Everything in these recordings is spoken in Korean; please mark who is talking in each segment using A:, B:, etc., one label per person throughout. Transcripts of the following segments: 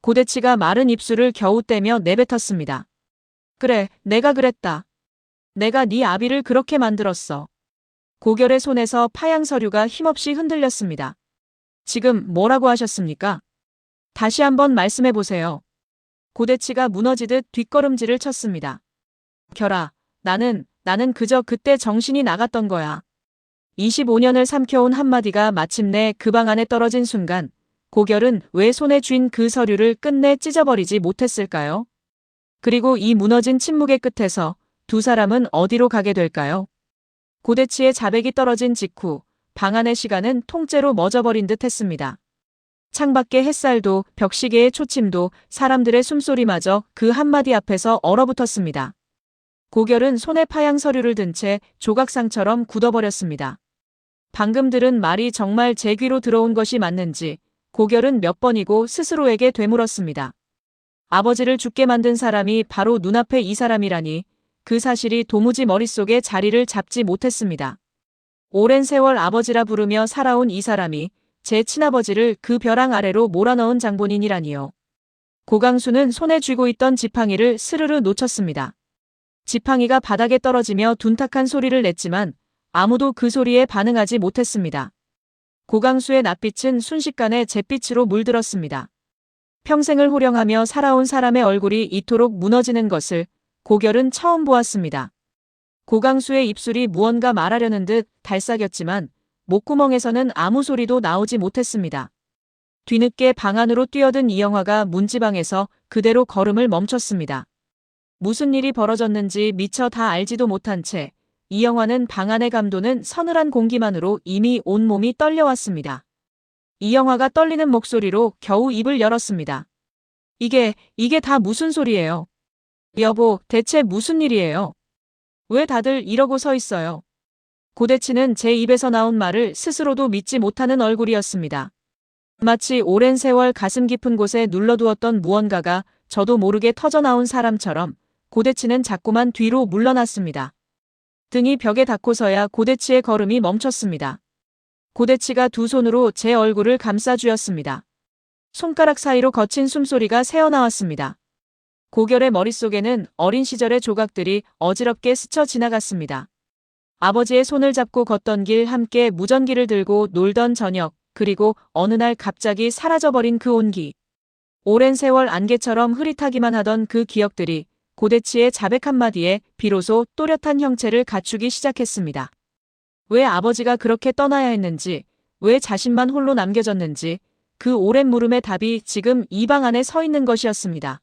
A: 고대치가 마른 입술을 겨우 떼며 내뱉었습니다. 그래, 내가 그랬다. 내가 네 아비를 그렇게 만들었어. 고결의 손에서 파양 서류가 힘없이 흔들렸습니다. 지금 뭐라고 하셨습니까? 다시 한번 말씀해 보세요. 고대치가 무너지듯 뒷걸음질을 쳤습니다. 결아, 나는 그저 그때 정신이 나갔던 거야. 25년을 삼켜온 한마디가 마침내 그 방 안에 떨어진 순간 고결은 왜 손에 쥔 그 서류를 끝내 찢어버리지 못했을까요? 그리고 이 무너진 침묵의 끝에서 두 사람은 어디로 가게 될까요? 고대치의 자백이 떨어진 직후 방 안의 시간은 통째로 멎어버린 듯 했습니다. 창밖의 햇살도 벽시계의 초침도 사람들의 숨소리마저 그 한마디 앞에서 얼어붙었습니다. 고결은 손에 파양 서류를 든 채 조각상처럼 굳어버렸습니다. 방금 들은 말이 정말 제 귀로 들어온 것이 맞는지 고결은 몇 번이고 스스로에게 되물었습니다. 아버지를 죽게 만든 사람이 바로 눈앞에 이 사람이라니 그 사실이 도무지 머릿속에 자리를 잡지 못했습니다. 오랜 세월 아버지라 부르며 살아온 이 사람이 제 친아버지를 그 벼랑 아래로 몰아넣은 장본인이라니요. 고강수는 손에 쥐고 있던 지팡이를 스르르 놓쳤습니다. 지팡이가 바닥에 떨어지며 둔탁한 소리를 냈지만 아무도 그 소리에 반응하지 못했습니다. 고강수의 낯빛은 순식간에 잿빛으로 물들었습니다. 평생을 호령하며 살아온 사람의 얼굴이 이토록 무너지는 것을 고결은 처음 보았습니다. 고강수의 입술이 무언가 말하려는 듯 달싹였지만 목구멍에서는 아무 소리도 나오지 못했습니다. 뒤늦게 방 안으로 뛰어든 이영화가 문지방에서 그대로 걸음을 멈췄습니다. 무슨 일이 벌어졌는지 미처 다 알지도 못한 채 이영화는 방 안에 감도는 서늘한 공기만으로 이미 온몸이 떨려왔습니다. 이영화가 떨리는 목소리로 겨우 입을 열었습니다. 이게 다 무슨 소리예요? 여보, 대체 무슨 일이에요? 왜 다들 이러고 서 있어요? 고대치는 제 입에서 나온 말을 스스로도 믿지 못하는 얼굴이었습니다. 마치 오랜 세월 가슴 깊은 곳에 눌러두었던 무언가가 저도 모르게 터져나온 사람처럼 고대치는 자꾸만 뒤로 물러났습니다. 등이 벽에 닿고서야 고대치의 걸음이 멈췄습니다. 고대치가 두 손으로 제 얼굴을 감싸 쥐었습니다. 손가락 사이로 거친 숨소리가 새어나왔습니다. 고결의 머릿속에는 어린 시절의 조각들이 어지럽게 스쳐 지나갔습니다. 아버지의 손을 잡고 걷던 길, 함께 무전기를 들고 놀던 저녁, 그리고 어느 날 갑자기 사라져버린 그 온기. 오랜 세월 안개처럼 흐릿하기만 하던 그 기억들이 고대치의 자백 한마디에 비로소 또렷한 형체를 갖추기 시작했습니다. 왜 아버지가 그렇게 떠나야 했는지, 왜 자신만 홀로 남겨졌는지 그 오랜 물음의 답이 지금 이 방 안에 서 있는 것이었습니다.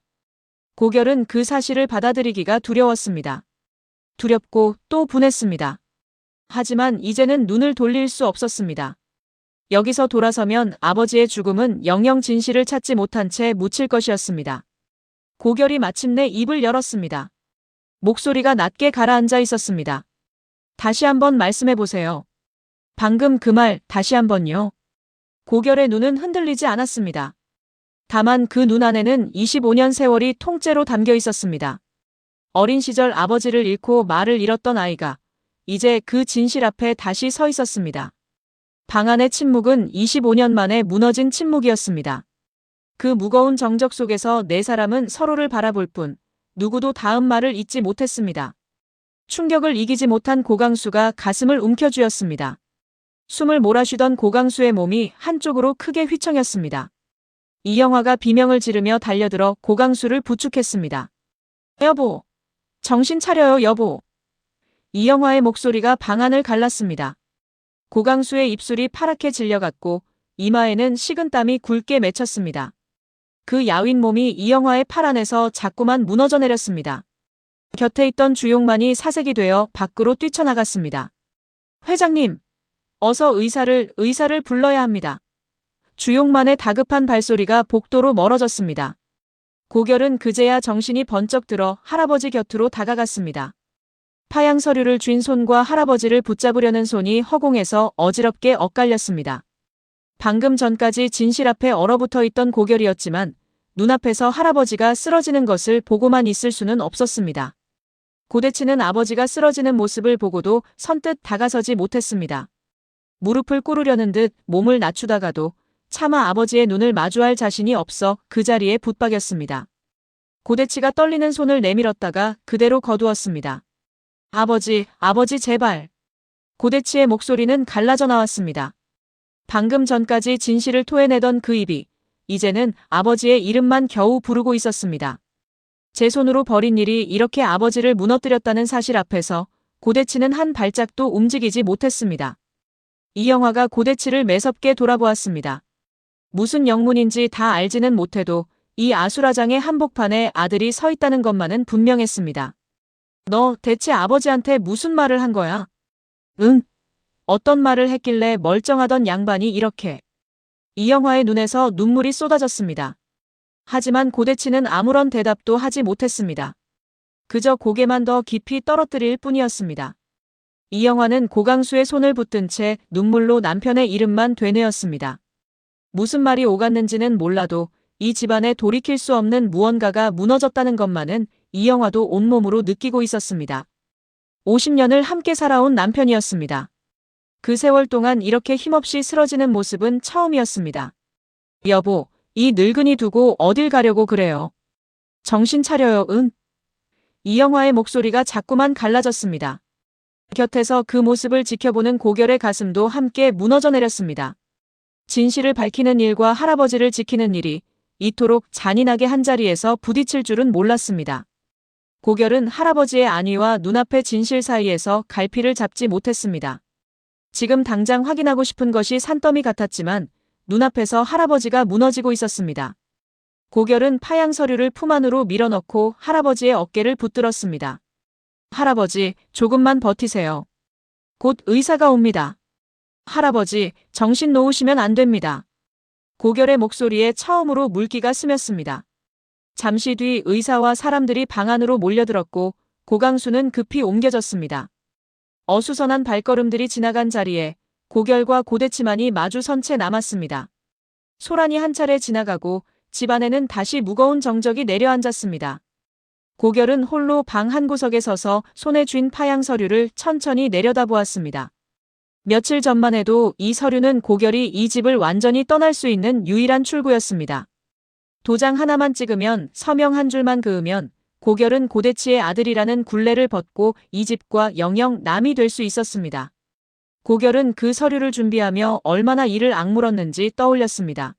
A: 고결은 그 사실을 받아들이기가 두려웠습니다. 두렵고 또 분했습니다. 하지만 이제는 눈을 돌릴 수 없었습니다. 여기서 돌아서면 아버지의 죽음은 영영 진실을 찾지 못한 채 묻힐 것이었습니다. 고결이 마침내 입을 열었습니다. 목소리가 낮게 가라앉아 있었습니다. 다시 한번 말씀해 보세요. 방금 그 말 다시 한번요. 고결의 눈은 흔들리지 않았습니다. 다만 그 눈 안에는 25년 세월이 통째로 담겨 있었습니다. 어린 시절 아버지를 잃고 말을 잃었던 아이가 이제 그 진실 앞에 다시 서 있었습니다. 방 안의 침묵은 25년 만에 무너진 침묵이었습니다. 그 무거운 정적 속에서 네 사람은 서로를 바라볼 뿐 누구도 다음 말을 잇지 못했습니다. 충격을 이기지 못한 고강수가 가슴을 움켜쥐었습니다. 숨을 몰아쉬던 고강수의 몸이 한쪽으로 크게 휘청였습니다. 이영화가 비명을 지르며 달려들어 고강수를 부축했습니다. 여보, 정신 차려요, 여보. 이영화의 목소리가 방 안을 갈랐습니다. 고강수의 입술이 파랗게 질려갔고 이마에는 식은땀이 굵게 맺혔습니다. 그 야윈 몸이 이영화의 팔 안에서 자꾸만 무너져 내렸습니다. 곁에 있던 주용만이 사색이 되어 밖으로 뛰쳐나갔습니다. 회장님, 어서 의사를 불러야 합니다. 주용만의 다급한 발소리가 복도로 멀어졌습니다. 고결은 그제야 정신이 번쩍 들어 할아버지 곁으로 다가갔습니다. 파양 서류를 쥔 손과 할아버지를 붙잡으려는 손이 허공에서 어지럽게 엇갈렸습니다. 방금 전까지 진실 앞에 얼어붙어 있던 고결이었지만 눈앞에서 할아버지가 쓰러지는 것을 보고만 있을 수는 없었습니다. 고대치는 아버지가 쓰러지는 모습을 보고도 선뜻 다가서지 못했습니다. 무릎을 꿇으려는 듯 몸을 낮추다가도 차마 아버지의 눈을 마주할 자신이 없어 그 자리에 붙박였습니다. 고대치가 떨리는 손을 내밀었다가 그대로 거두었습니다. 아버지, 아버지 제발. 고대치의 목소리는 갈라져 나왔습니다. 방금 전까지 진실을 토해내던 그 입이 이제는 아버지의 이름만 겨우 부르고 있었습니다. 제 손으로 벌인 일이 이렇게 아버지를 무너뜨렸다는 사실 앞에서 고대치는 한 발짝도 움직이지 못했습니다. 이영화가 고대치를 매섭게 돌아보았습니다. 무슨 영문인지 다 알지는 못해도 이 아수라장의 한복판에 아들이 서 있다는 것만은 분명했습니다. 너 대체 아버지한테 무슨 말을 한 거야? 응? 어떤 말을 했길래 멀쩡하던 양반이 이렇게. 이영화의 눈에서 눈물이 쏟아졌습니다. 하지만 고대치는 아무런 대답도 하지 못했습니다. 그저 고개만 더 깊이 떨어뜨릴 뿐이었습니다. 이영화는 고강수의 손을 붙든 채 눈물로 남편의 이름만 되뇌었습니다. 무슨 말이 오갔는지는 몰라도 이 집안에 돌이킬 수 없는 무언가가 무너졌다는 것만은 이영화도 온몸으로 느끼고 있었습니다. 50년을 함께 살아온 남편이었습니다. 그 세월 동안 이렇게 힘없이 쓰러지는 모습은 처음이었습니다. 여보, 이 늙은이 두고 어딜 가려고 그래요? 정신 차려요, 응? 이영화의 목소리가 자꾸만 갈라졌습니다. 곁에서 그 모습을 지켜보는 고결의 가슴도 함께 무너져 내렸습니다. 진실을 밝히는 일과 할아버지를 지키는 일이 이토록 잔인하게 한자리에서 부딪힐 줄은 몰랐습니다. 고결은 할아버지의 안위와 눈앞의 진실 사이에서 갈피를 잡지 못했습니다. 지금 당장 확인하고 싶은 것이 산더미 같았지만 눈앞에서 할아버지가 무너지고 있었습니다. 고결은 파양 서류를 품 안으로 밀어넣고 할아버지의 어깨를 붙들었습니다. 할아버지, 조금만 버티세요. 곧 의사가 옵니다. 할아버지, 정신 놓으시면 안 됩니다. 고결의 목소리에 처음으로 물기가 스쳤습니다. 잠시 뒤 의사와 사람들이 방 안으로 몰려들었고 고강수는 급히 옮겨졌습니다. 어수선한 발걸음들이 지나간 자리에 고결과 고대치만이 마주선 채 남았습니다. 소란이 한 차례 지나가고 집안에는 다시 무거운 정적이 내려앉았습니다. 고결은 홀로 방 한 구석에 서서 손에 쥔 파양 서류를 천천히 내려다보았습니다. 며칠 전만 해도 이 서류는 고결이 이 집을 완전히 떠날 수 있는 유일한 출구였습니다. 도장 하나만 찍으면 서명 한 줄만 그으면 고결은 고대치의 아들이라는 굴레를 벗고 이 집과 영영 남이 될 수 있었습니다. 고결은 그 서류를 준비하며 얼마나 이를 악물었는지 떠올렸습니다.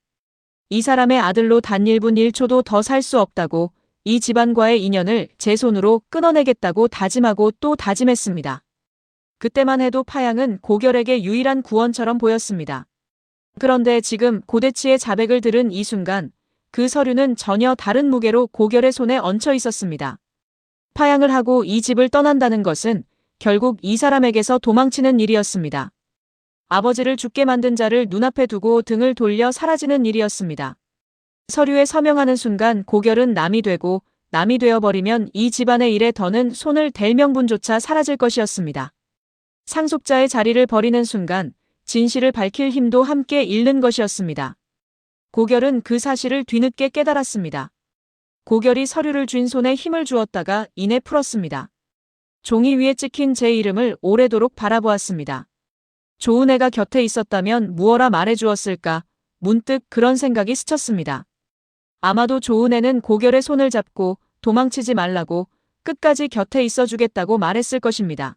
A: 이 사람의 아들로 단 1분 1초도 더 살 수 없다고 이 집안과의 인연을 제 손으로 끊어내겠다고 다짐하고 또 다짐했습니다. 그때만 해도 파양은 고결에게 유일한 구원처럼 보였습니다. 그런데 지금 고대치의 자백을 들은 이 순간 그 서류는 전혀 다른 무게로 고결의 손에 얹혀 있었습니다. 파양을 하고 이 집을 떠난다는 것은 결국 이 사람에게서 도망치는 일이었습니다. 아버지를 죽게 만든 자를 눈앞에 두고 등을 돌려 사라지는 일이었습니다. 서류에 서명하는 순간 고결은 남이 되고 남이 되어버리면 이 집안의 일에 더는 손을 댈 명분조차 사라질 것이었습니다. 상속자의 자리를 버리는 순간 진실을 밝힐 힘도 함께 잃는 것이었습니다. 고결은 그 사실을 뒤늦게 깨달았습니다. 고결이 서류를 쥔 손에 힘을 주었다가 이내 풀었습니다. 종이 위에 찍힌 제 이름을 오래도록 바라보았습니다. 좋은 애가 곁에 있었다면 무어라 말해주었을까, 문득 그런 생각이 스쳤습니다. 아마도 좋은 애는 고결의 손을 잡고 도망치지 말라고 끝까지 곁에 있어주겠다고 말했을 것입니다.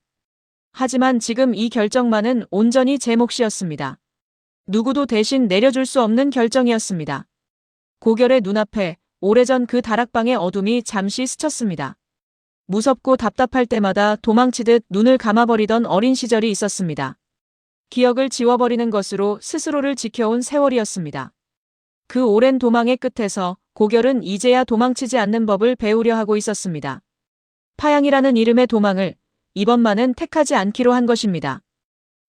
A: 하지만 지금 이 결정만은 온전히 제 몫이었습니다. 누구도 대신 내려줄 수 없는 결정이었습니다. 고결의 눈앞에 오래전 그 다락방의 어둠이 잠시 스쳤습니다. 무섭고 답답할 때마다 도망치듯 눈을 감아버리던 어린 시절이 있었습니다. 기억을 지워버리는 것으로 스스로를 지켜온 세월이었습니다. 그 오랜 도망의 끝에서 고결은 이제야 도망치지 않는 법을 배우려 하고 있었습니다. 파양이라는 이름의 도망을 이번만은 택하지 않기로 한 것입니다.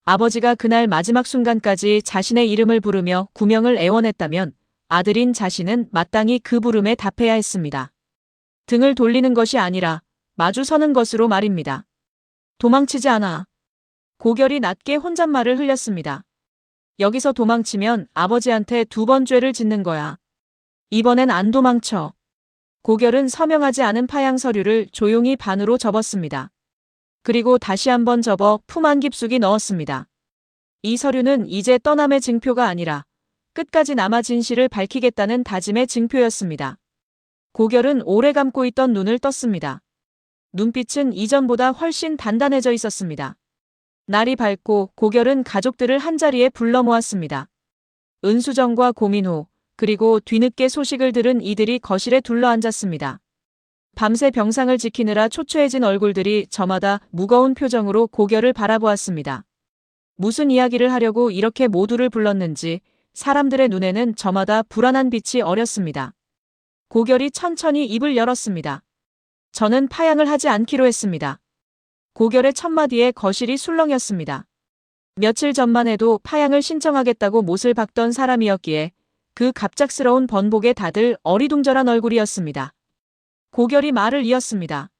A: 아버지가 그날 마지막 순간까지 자신의 이름을 부르며 구명을 애원했다면 아들인 자신은 마땅히 그 부름에 답해야 했습니다. 등을 돌리는 것이 아니라 마주 서는 것으로 말입니다. 도망치지 않아. 고결이 낮게 혼잣말을 흘렸습니다. 여기서 도망치면 아버지한테 2번 죄를 짓는 거야. 이번엔 안 도망쳐. 고결은 서명하지 않은 파양 서류를 조용히 반으로 접었습니다. 그리고 다시 한번 접어 품 안 깊숙이 넣었습니다. 이 서류는 이제 떠남의 증표가 아니라 끝까지 남아 진실을 밝히겠다는 다짐의 증표였습니다. 고결은 오래 감고 있던 눈을 떴습니다. 눈빛은 이전보다 훨씬 단단해져 있었습니다. 날이 밝고 고결은 가족들을 한자리에 불러 모았습니다. 은수정과 고민호, 그리고 뒤늦게 소식을 들은 이들이 거실에 둘러앉았습니다. 밤새 병상을 지키느라 초췌해진 얼굴들이 저마다 무거운 표정으로 고결을 바라보았습니다. 무슨 이야기를 하려고 이렇게 모두를 불렀는지 사람들의 눈에는 저마다 불안한 빛이 어렸습니다. 고결이 천천히 입을 열었습니다. 저는 파양을 하지 않기로 했습니다. 고결의 첫마디에 거실이 술렁였습니다. 며칠 전만 해도 파양을 신청하겠다고 못을 박던 사람이었기에 그 갑작스러운 번복에 다들 어리둥절한 얼굴이었습니다. 고결이 말을 이었습니다.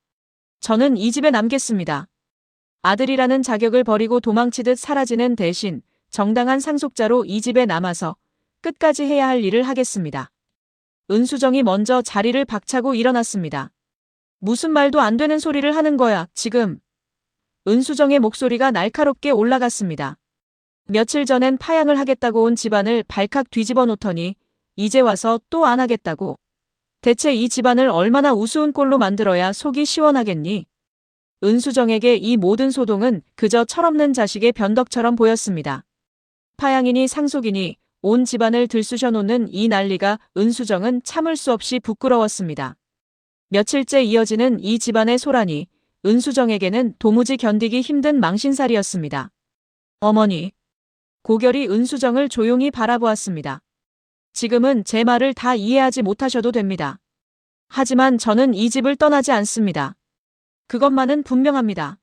A: 저는 이 집에 남겠습니다. 아들이라는 자격을 버리고 도망치듯 사라지는 대신 정당한 상속자로 이 집에 남아서 끝까지 해야 할 일을 하겠습니다. 은수정이 먼저 자리를 박차고 일어났습니다. 무슨 말도 안 되는 소리를 하는 거야, 지금. 은수정의 목소리가 날카롭게 올라갔습니다. 며칠 전엔 파양을 하겠다고 온 집안을 발칵 뒤집어 놓더니 이제 와서 또 안 하겠다고. 대체 이 집안을 얼마나 우스운 꼴로 만들어야 속이 시원하겠니? 은수정에게 이 모든 소동은 그저 철없는 자식의 변덕처럼 보였습니다. 파양이니 상속이니 온 집안을 들쑤셔놓는 이 난리가 은수정은 참을 수 없이 부끄러웠습니다. 며칠째 이어지는 이 집안의 소란이 은수정에게는 도무지 견디기 힘든 망신살이었습니다. 어머니. 고결이 은수정을 조용히 바라보았습니다. 지금은 제 말을 다 이해하지 못하셔도 됩니다. 하지만 저는 이 집을 떠나지 않습니다. 그것만은 분명합니다.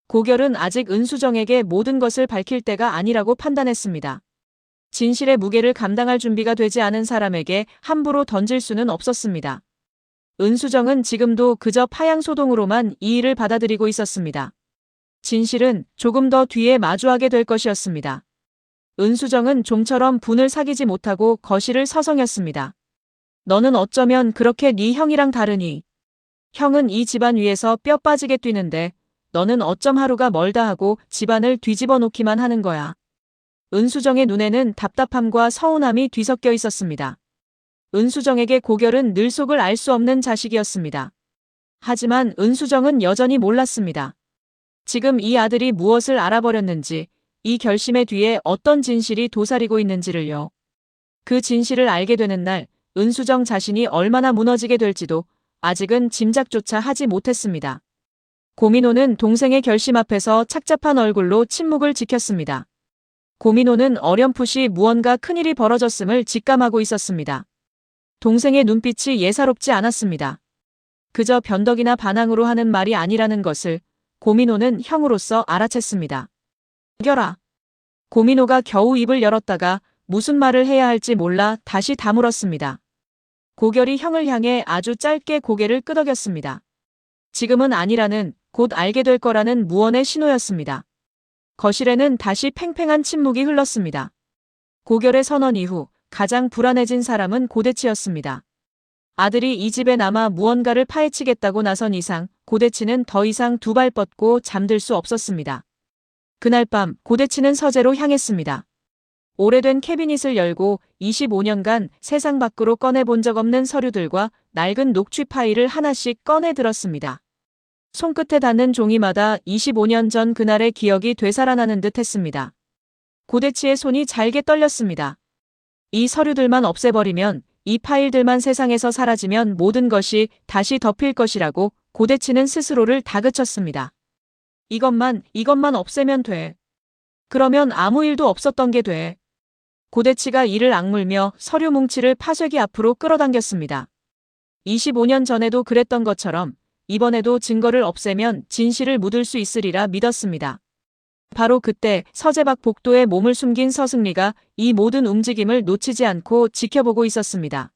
A: 고결은 아직 은수정에게 모든 것을 밝힐 때가 아니라고 판단했습니다. 진실의 무게를 감당할 준비가 되지 않은 사람에게 함부로 던질 수는 없었습니다. 은수정은 지금도 그저 파양소동으로만 이 일을 받아들이고 있었습니다. 진실은 조금 더 뒤에 마주하게 될 것이었습니다. 은수정은 좀처럼 분을 사귀지 못하고 거실을 서성였습니다. 너는 어쩌면 그렇게 네 형이랑 다르니? 형은 이 집안 위에서 뼈 빠지게 뛰는데 너는 어쩜 하루가 멀다 하고 집안을 뒤집어 놓기만 하는 거야. 은수정의 눈에는 답답함과 서운함이 뒤섞여 있었습니다. 은수정에게 고결은 늘 속을 알 수 없는 자식이었습니다. 하지만 은수정은 여전히 몰랐습니다. 지금 이 아들이 무엇을 알아버렸는지, 이 결심의 뒤에 어떤 진실이 도사리고 있는지를요. 그 진실을 알게 되는 날, 은수정 자신이 얼마나 무너지게 될지도 아직은 짐작조차 하지 못했습니다. 고민호는 동생의 결심 앞에서 착잡한 얼굴로 침묵을 지켰습니다. 고민호는 어렴풋이 무언가 큰일이 벌어졌음을 직감하고 있었습니다. 동생의 눈빛이 예사롭지 않았습니다. 그저 변덕이나 반항으로 하는 말이 아니라는 것을 고민호는 형으로서 알아챘습니다. 고결아. 고민호가 겨우 입을 열었다가 무슨 말을 해야 할지 몰라 다시 다물었습니다. 고결이 형을 향해 아주 짧게 고개를 끄덕였습니다. 지금은 아니라는, 곧 알게 될 거라는 무언의 신호였습니다. 거실에는 다시 팽팽한 침묵이 흘렀습니다. 고결의 선언 이후 가장 불안해진 사람은 고대치였습니다. 아들이 이 집에 남아 무언가를 파헤치겠다고 나선 이상 고대치는 더 이상 두 발 뻗고 잠들 수 없었습니다. 그날 밤 고대치는 서재로 향했습니다. 오래된 캐비닛을 열고 25년간 세상 밖으로 꺼내본 적 없는 서류들과 낡은 녹취 파일을 하나씩 꺼내 들었습니다. 손끝에 닿는 종이마다 25년 전 그날의 기억이 되살아나는 듯 했습니다. 고대치의 손이 잘게 떨렸습니다. 이 서류들만 없애버리면, 이 파일들만 세상에서 사라지면 모든 것이 다시 덮일 것이라고 고대치는 스스로를 다그쳤습니다. 이것만 없애면 돼. 그러면 아무 일도 없었던 게 돼. 고대치가 이를 악물며 서류 뭉치를 파쇄기 앞으로 끌어당겼습니다. 25년 전에도 그랬던 것처럼 이번에도 증거를 없애면 진실을 묻을 수 있으리라 믿었습니다. 바로 그때 서재 밖 복도에 몸을 숨긴 서승리가 이 모든 움직임을 놓치지 않고 지켜보고 있었습니다.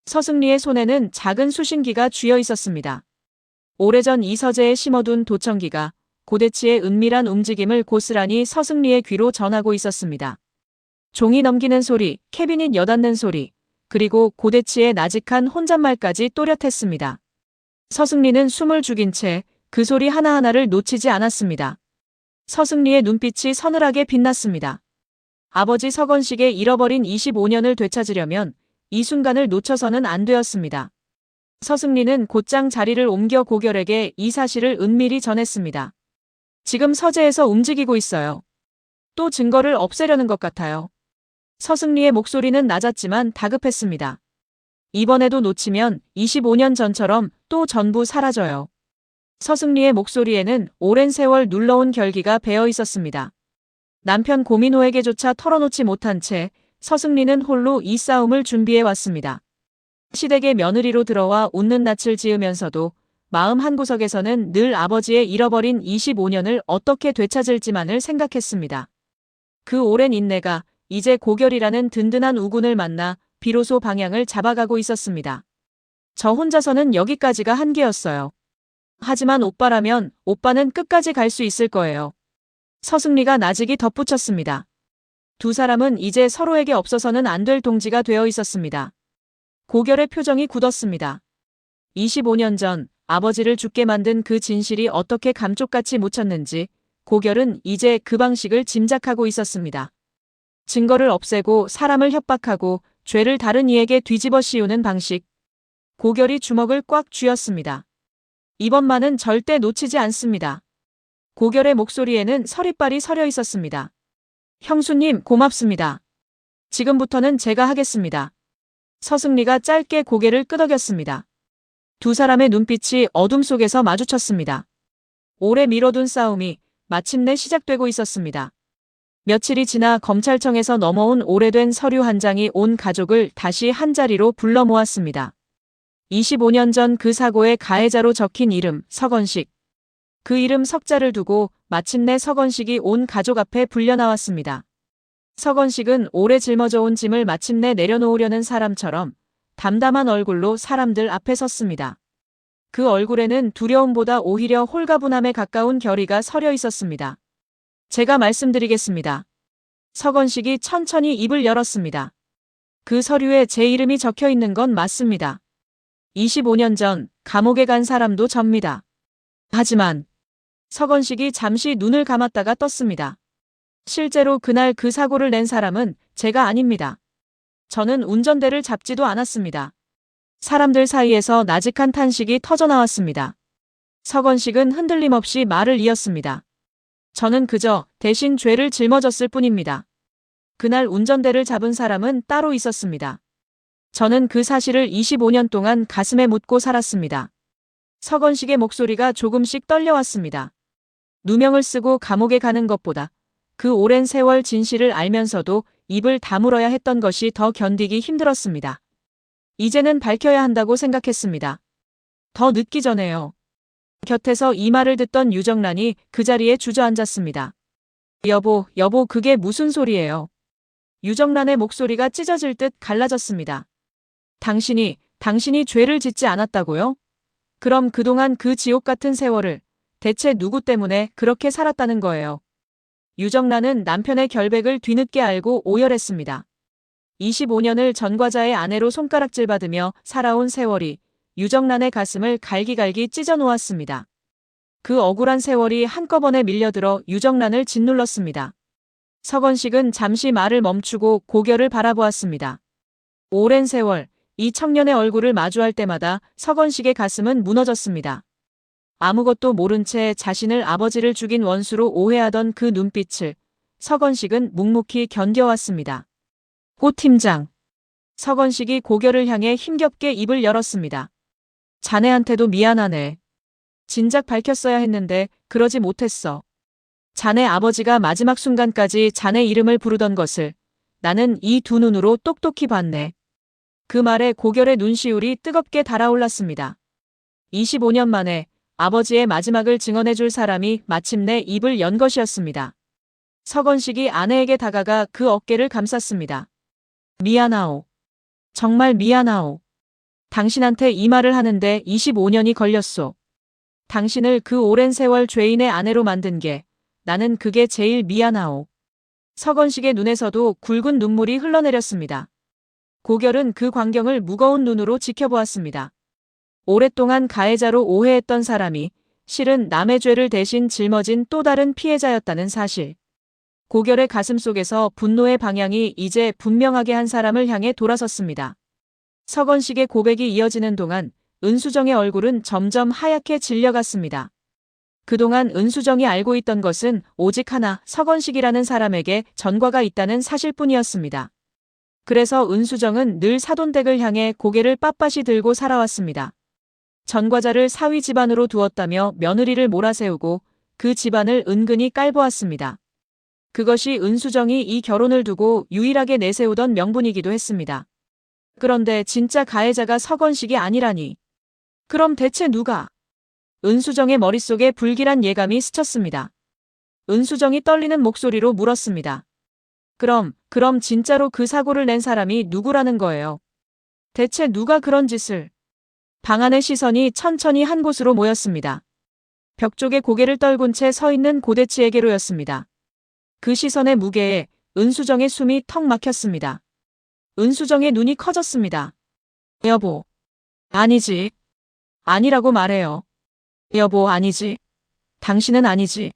A: 서승리의 손에는 작은 수신기가 쥐어 있었습니다. 오래전 이 서재에 심어둔 도청기가 고대치의 은밀한 움직임을 고스란히 서승리의 귀로 전하고 있었습니다. 종이 넘기는 소리, 캐비닛 여닫는 소리, 그리고 고대치의 나직한 혼잣말까지 또렷했습니다. 서승리는 숨을 죽인 채 그 소리 하나하나를 놓치지 않았습니다. 서승리의 눈빛이 서늘하게 빛났습니다. 아버지 서건식의 잃어버린 25년을 되찾으려면 이 순간을 놓쳐서는 안 되었습니다. 서승리는 곧장 자리를 옮겨 고결에게 이 사실을 은밀히 전했습니다. 지금 서재에서 움직이고 있어요. 또 증거를 없애려는 것 같아요. 서승리의 목소리는 낮았지만 다급했습니다. 이번에도 놓치면 25년 전처럼 또 전부 사라져요. 서승리의 목소리에는 오랜 세월 눌러온 결기가 배어 있었습니다. 남편 고민호에게조차 털어놓지 못한 채 서승리는 홀로 이 싸움을 준비해 왔습니다. 시댁의 며느리로 들어와 웃는 낯을 지으면서도 마음 한구석에서는 늘 아버지의 잃어버린 25년을 어떻게 되찾을지만을 생각했습니다. 그 오랜 인내가 이제 고결이라는 든든한 우군을 만나 비로소 방향을 잡아가고 있었습니다. 저 혼자서는 여기까지가 한계였어요. 하지만 오빠라면 오빠는 끝까지 갈 수 있을 거예요. 서승리가 나직이 덧붙였습니다. 두 사람은 이제 서로에게 없어서는 안 될 동지가 되어 있었습니다. 고결의 표정이 굳었습니다. 25년 전 아버지를 죽게 만든 그 진실이 어떻게 감쪽같이 묻혔는지 고결은 이제 그 방식을 짐작하고 있었습니다. 증거를 없애고 사람을 협박하고 죄를 다른 이에게 뒤집어 씌우는 방식. 고결이 주먹을 꽉 쥐었습니다. 이번만은 절대 놓치지 않습니다. 고결의 목소리에는 서리빨이 서려 있었습니다. 형수님 고맙습니다. 지금부터는 제가 하겠습니다. 서승리가 짧게 고개를 끄덕였습니다. 두 사람의 눈빛이 어둠 속에서 마주쳤습니다. 오래 미뤄둔 싸움이 마침내 시작되고 있었습니다. 며칠이 지나 검찰청에서 넘어온 오래된 서류 한 장이 온 가족을 다시 한자리로 불러 모았습니다. 25년 전 그 사고의 가해자로 적힌 이름 서건식. 그 이름 석자를 두고 마침내 서건식이 온 가족 앞에 불려나왔습니다. 서건식은 오래 짊어져 온 짐을 마침내 내려놓으려는 사람처럼 담담한 얼굴로 사람들 앞에 섰습니다. 그 얼굴에는 두려움보다 오히려 홀가분함에 가까운 결의가 서려 있었습니다. 제가 말씀드리겠습니다. 서건식이 천천히 입을 열었습니다. 그 서류에 제 이름이 적혀 있는 건 맞습니다. 25년 전 감옥에 간 사람도 접니다. 하지만 서건식이 잠시 눈을 감았다가 떴습니다. 실제로 그날 그 사고를 낸 사람은 제가 아닙니다. 저는 운전대를 잡지도 않았습니다. 사람들 사이에서 나직한 탄식이 터져나왔습니다. 서건식은 흔들림 없이 말을 이었습니다. 저는 그저 대신 죄를 짊어졌을 뿐입니다. 그날 운전대를 잡은 사람은 따로 있었습니다. 저는 그 사실을 25년 동안 가슴에 묻고 살았습니다. 서건식의 목소리가 조금씩 떨려왔습니다. 누명을 쓰고 감옥에 가는 것보다 그 오랜 세월 진실을 알면서도 입을 다물어야 했던 것이 더 견디기 힘들었습니다. 이제는 밝혀야 한다고 생각했습니다. 더 늦기 전에요. 곁에서 이 말을 듣던 유정란이 그 자리에 주저앉았습니다. 여보, 그게 무슨 소리예요? 유정란의 목소리가 찢어질 듯 갈라졌습니다. 당신이 죄를 짓지 않았다고요? 그럼 그동안 그 지옥 같은 세월을 대체 누구 때문에 그렇게 살았다는 거예요? 유정란은 남편의 결백을 뒤늦게 알고 오열했습니다. 25년을 전과자의 아내로 손가락질 받으며 살아온 세월이 유정란의 가슴을 갈기갈기 찢어 놓았습니다. 그 억울한 세월이 한꺼번에 밀려들어 유정란을 짓눌렀습니다. 서건식은 잠시 말을 멈추고 고결을 바라보았습니다. 오랜 세월, 이 청년의 얼굴을 마주할 때마다 서건식의 가슴은 무너졌습니다. 아무것도 모른 채 자신을 아버지를 죽인 원수로 오해하던 그 눈빛을 서건식은 묵묵히 견뎌왔습니다. 고 팀장. 서건식이 고결을 향해 힘겹게 입을 열었습니다. 자네한테도 미안하네. 진작 밝혔어야 했는데 그러지 못했어. 자네 아버지가 마지막 순간까지 자네 이름을 부르던 것을 나는 이 두 눈으로 똑똑히 봤네. 그 말에 고결의 눈시울이 뜨겁게 달아올랐습니다. 25년 만에 아버지의 마지막을 증언해줄 사람이 마침내 입을 연 것이었습니다. 서건식이 아내에게 다가가 그 어깨를 감쌌습니다. 미안하오. 정말 미안하오. 당신한테 이 말을 하는데 25년이 걸렸소. 당신을 그 오랜 세월 죄인의 아내로 만든 게 나는 그게 제일 미안하오. 서건식의 눈에서도 굵은 눈물이 흘러내렸습니다. 고결은 그 광경을 무거운 눈으로 지켜보았습니다. 오랫동안 가해자로 오해했던 사람이 실은 남의 죄를 대신 짊어진 또 다른 피해자였다는 사실. 고결의 가슴속에서 분노의 방향이 이제 분명하게 한 사람을 향해 돌아섰습니다. 서건식의 고백이 이어지는 동안 은수정의 얼굴은 점점 하얗게 질려갔습니다. 그동안 은수정이 알고 있던 것은 오직 하나, 서건식이라는 사람에게 전과가 있다는 사실뿐이었습니다. 그래서 은수정은 늘 사돈댁을 향해 고개를 빳빳이 들고 살아왔습니다. 전과자를 사위 집안으로 두었다며 며느리를 몰아세우고 그 집안을 은근히 깔보았습니다. 그것이 은수정이 이 결혼을 두고 유일하게 내세우던 명분이기도 했습니다. 그런데 진짜 가해자가 서건식이 아니라니. 그럼 대체 누가? 은수정의 머릿속에 불길한 예감이 스쳤습니다. 은수정이 떨리는 목소리로 물었습니다. 그럼 진짜로 그 사고를 낸 사람이 누구라는 거예요? 대체 누가 그런 짓을? 방 안의 시선이 천천히 한 곳으로 모였습니다. 벽 쪽에 고개를 떨군 채 서 있는 고대치에게로였습니다. 그 시선의 무게에 은수정의 숨이 턱 막혔습니다. 은수정의 눈이 커졌습니다. 여보. 아니지. 아니라고 말해요. 여보, 아니지. 당신은 아니지.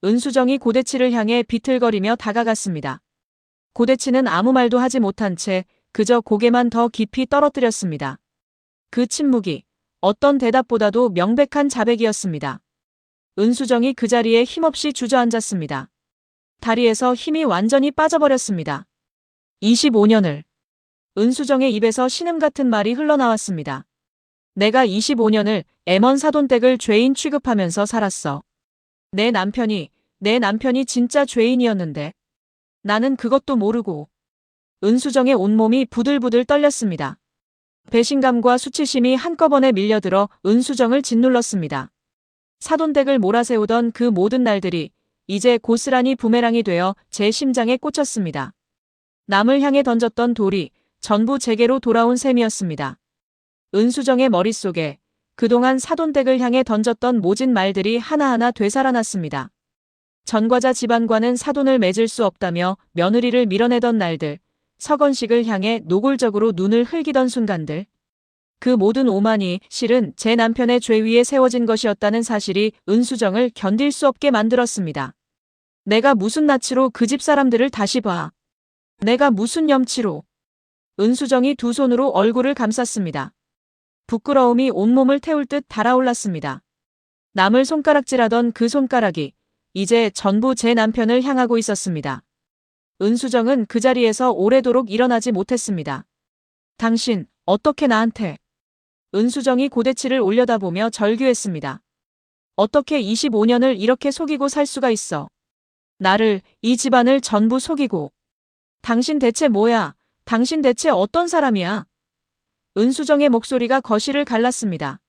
A: 은수정이 고대치를 향해 비틀거리며 다가갔습니다. 고대치는 아무 말도 하지 못한 채 그저 고개만 더 깊이 떨어뜨렸습니다. 그 침묵이 어떤 대답보다도 명백한 자백이었습니다. 은수정이 그 자리에 힘없이 주저앉았습니다. 다리에서 힘이 완전히 빠져버렸습니다. 25년을. 은수정의 입에서 신음 같은 말이 흘러나왔습니다. 내가 25년을 M1 사돈댁을 죄인 취급하면서 살았어. 내 남편이 진짜 죄인이었는데 나는 그것도 모르고. 은수정의 온몸이 부들부들 떨렸습니다. 배신감과 수치심이 한꺼번에 밀려들어 은수정을 짓눌렀습니다. 사돈댁을 몰아세우던 그 모든 날들이 이제 고스란히 부메랑이 되어 제 심장에 꽂혔습니다. 남을 향해 던졌던 돌이 전부 제게로 돌아온 셈이었습니다. 은수정의 머릿속에 그동안 사돈댁을 향해 던졌던 모진 말들이 하나하나 되살아났습니다. 전과자 집안과는 사돈을 맺을 수 없다며 며느리를 밀어내던 날들, 서건식을 향해 노골적으로 눈을 흘기던 순간들. 그 모든 오만이 실은 제 남편의 죄 위에 세워진 것이었다는 사실이 은수정을 견딜 수 없게 만들었습니다. 내가 무슨 낯으로 그 집 사람들을 다시 봐. 내가 무슨 염치로. 은수정이 두 손으로 얼굴을 감쌌습니다. 부끄러움이 온몸을 태울 듯 달아올랐습니다. 남을 손가락질하던 그 손가락이 이제 전부 제 남편을 향하고 있었습니다. 은수정은 그 자리에서 오래도록 일어나지 못했습니다. 당신, 어떻게 나한테? 은수정이 고대치를 올려다보며 절규했습니다. 어떻게 25년을 이렇게 속이고 살 수가 있어? 나를, 이 집안을 전부 속이고. 당신 대체 뭐야? 당신 대체 어떤 사람이야? 은수정의 목소리가 거실을 갈랐습니다.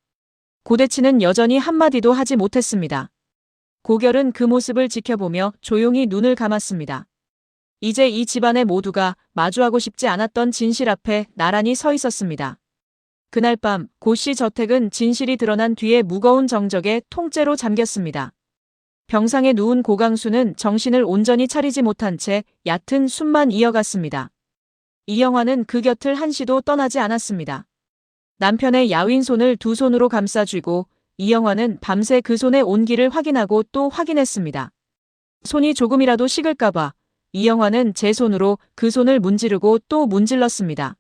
A: 고대치는 여전히 한마디도 하지 못했습니다. 고결은 그 모습을 지켜보며 조용히 눈을 감았습니다. 이제 이 집안의 모두가 마주하고 싶지 않았던 진실 앞에 나란히 서 있었습니다. 그날 밤 고 씨 저택은 진실이 드러난 뒤에 무거운 정적에 통째로 잠겼습니다. 병상에 누운 고강수는 정신을 온전히 차리지 못한 채 얕은 숨만 이어갔습니다. 이영화는 그 곁을 한시도 떠나지 않았습니다. 남편의 야윈 손을 두 손으로 감싸쥐고 이영화는 밤새 그 손의 온기를 확인하고 또 확인했습니다. 손이 조금이라도 식을까봐 이영화는 제 손으로 그 손을 문지르고 또 문질렀습니다.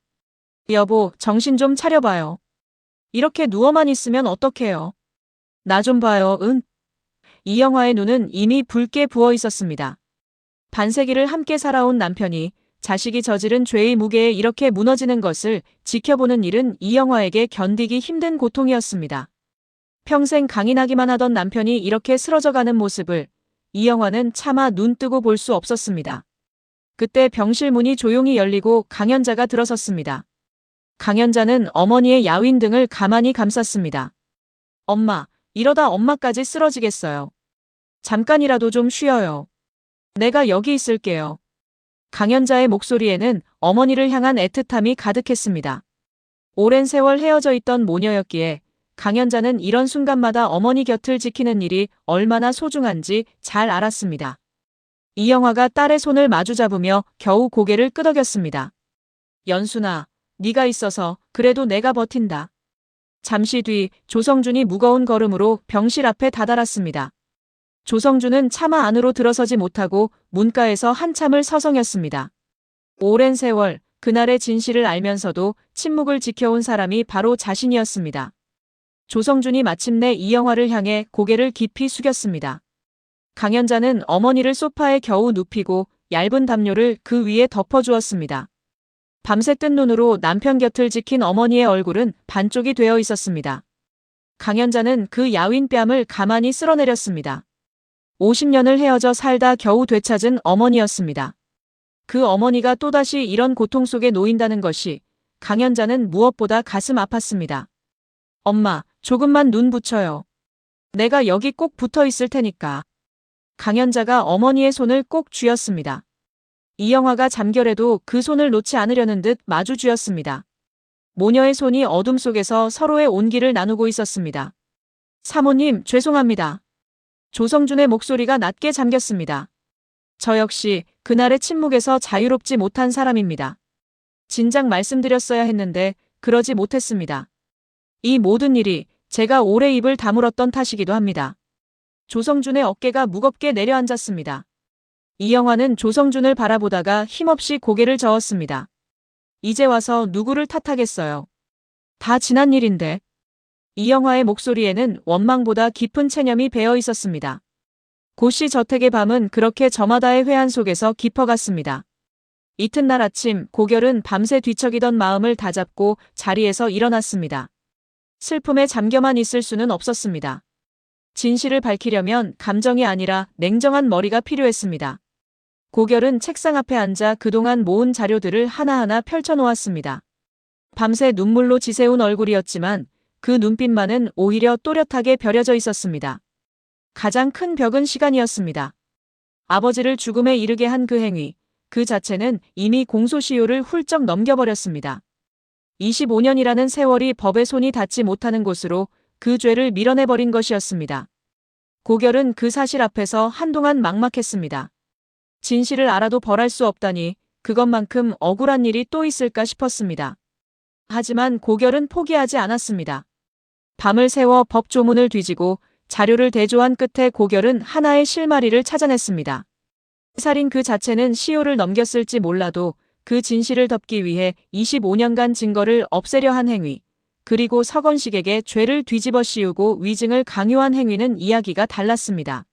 A: 여보, 정신 좀 차려봐요. 이렇게 누워만 있으면 어떡해요? 나 좀 봐요, 응? 이영화의 눈은 이미 붉게 부어 있었습니다. 반세기를 함께 살아온 남편이 자식이 저지른 죄의 무게에 이렇게 무너지는 것을 지켜보는 일은 이영화에게 견디기 힘든 고통이었습니다. 평생 강인하기만 하던 남편이 이렇게 쓰러져가는 모습을 이영화는 차마 눈 뜨고 볼 수 없었습니다. 그때 병실 문이 조용히 열리고 강연자가 들어섰습니다. 강연자는 어머니의 야윈 등을 가만히 감쌌습니다. 엄마, 이러다 엄마까지 쓰러지겠어요. 잠깐이라도 좀 쉬어요. 내가 여기 있을게요. 강연자의 목소리에는 어머니를 향한 애틋함이 가득했습니다. 오랜 세월 헤어져 있던 모녀였기에 강연자는 이런 순간마다 어머니 곁을 지키는 일이 얼마나 소중한지 잘 알았습니다. 이영화가 딸의 손을 마주잡으며 겨우 고개를 끄덕였습니다. 연순아, 네가 있어서 그래도 내가 버틴다. 잠시 뒤 조성준이 무거운 걸음으로 병실 앞에 다다랐습니다. 조성주는 차마 안으로 들어서지 못하고 문가에서 한참을 서성였습니다. 오랜 세월 그날의 진실을 알면서도 침묵을 지켜온 사람이 바로 자신이었습니다. 조성준이 마침내 이영화를 향해 고개를 깊이 숙였습니다. 강연자는 어머니를 소파에 겨우 눕히고 얇은 담요를 그 위에 덮어주었습니다. 밤새 뜬 눈으로 남편 곁을 지킨 어머니의 얼굴은 반쪽이 되어 있었습니다. 강연자는 그 야윈 뺨을 가만히 쓸어내렸습니다. 50년을 헤어져 살다 겨우 되찾은 어머니였습니다. 그 어머니가 또다시 이런 고통 속에 놓인다는 것이 강연자는 무엇보다 가슴 아팠습니다. 엄마, 조금만 눈 붙여요. 내가 여기 꼭 붙어 있을 테니까. 강연자가 어머니의 손을 꼭 쥐었습니다. 이영화가 잠결에도 그 손을 놓지 않으려는 듯 마주 쥐었습니다. 모녀의 손이 어둠 속에서 서로의 온기를 나누고 있었습니다. 사모님, 죄송합니다. 조성준의 목소리가 낮게 잠겼습니다. 저 역시 그날의 침묵에서 자유롭지 못한 사람입니다. 진작 말씀드렸어야 했는데 그러지 못했습니다. 이 모든 일이 제가 오래 입을 다물었던 탓이기도 합니다. 조성준의 어깨가 무겁게 내려앉았습니다. 이영화는 조성준을 바라보다가 힘없이 고개를 저었습니다. 이제 와서 누구를 탓하겠어요. 다 지난 일인데. 이영화의 목소리에는 원망보다 깊은 체념이 배어 있었습니다. 고씨 저택의 밤은 그렇게 저마다의 회한 속에서 깊어갔습니다. 이튿날 아침 고결은 밤새 뒤척이던 마음을 다잡고 자리에서 일어났습니다. 슬픔에 잠겨만 있을 수는 없었습니다. 진실을 밝히려면 감정이 아니라 냉정한 머리가 필요했습니다. 고결은 책상 앞에 앉아 그동안 모은 자료들을 하나하나 펼쳐놓았습니다. 밤새 눈물로 지새운 얼굴이었지만 그 눈빛만은 오히려 또렷하게 벼려져 있었습니다. 가장 큰 벽은 시간이었습니다. 아버지를 죽음에 이르게 한 그 행위, 그 자체는 이미 공소시효를 훌쩍 넘겨버렸습니다. 25년이라는 세월이 법의 손이 닿지 못하는 곳으로 그 죄를 밀어내버린 것이었습니다. 고결은 그 사실 앞에서 한동안 막막했습니다. 진실을 알아도 벌할 수 없다니 그것만큼 억울한 일이 또 있을까 싶었습니다. 하지만 고결은 포기하지 않았습니다. 밤을 새워 법조문을 뒤지고 자료를 대조한 끝에 고결은 하나의 실마리를 찾아냈습니다. 살인 그 자체는 시효를 넘겼을지 몰라도 그 진실을 덮기 위해 25년간 증거를 없애려 한 행위, 그리고 서건식에게 죄를 뒤집어 씌우고 위증을 강요한 행위는 이야기가 달랐습니다.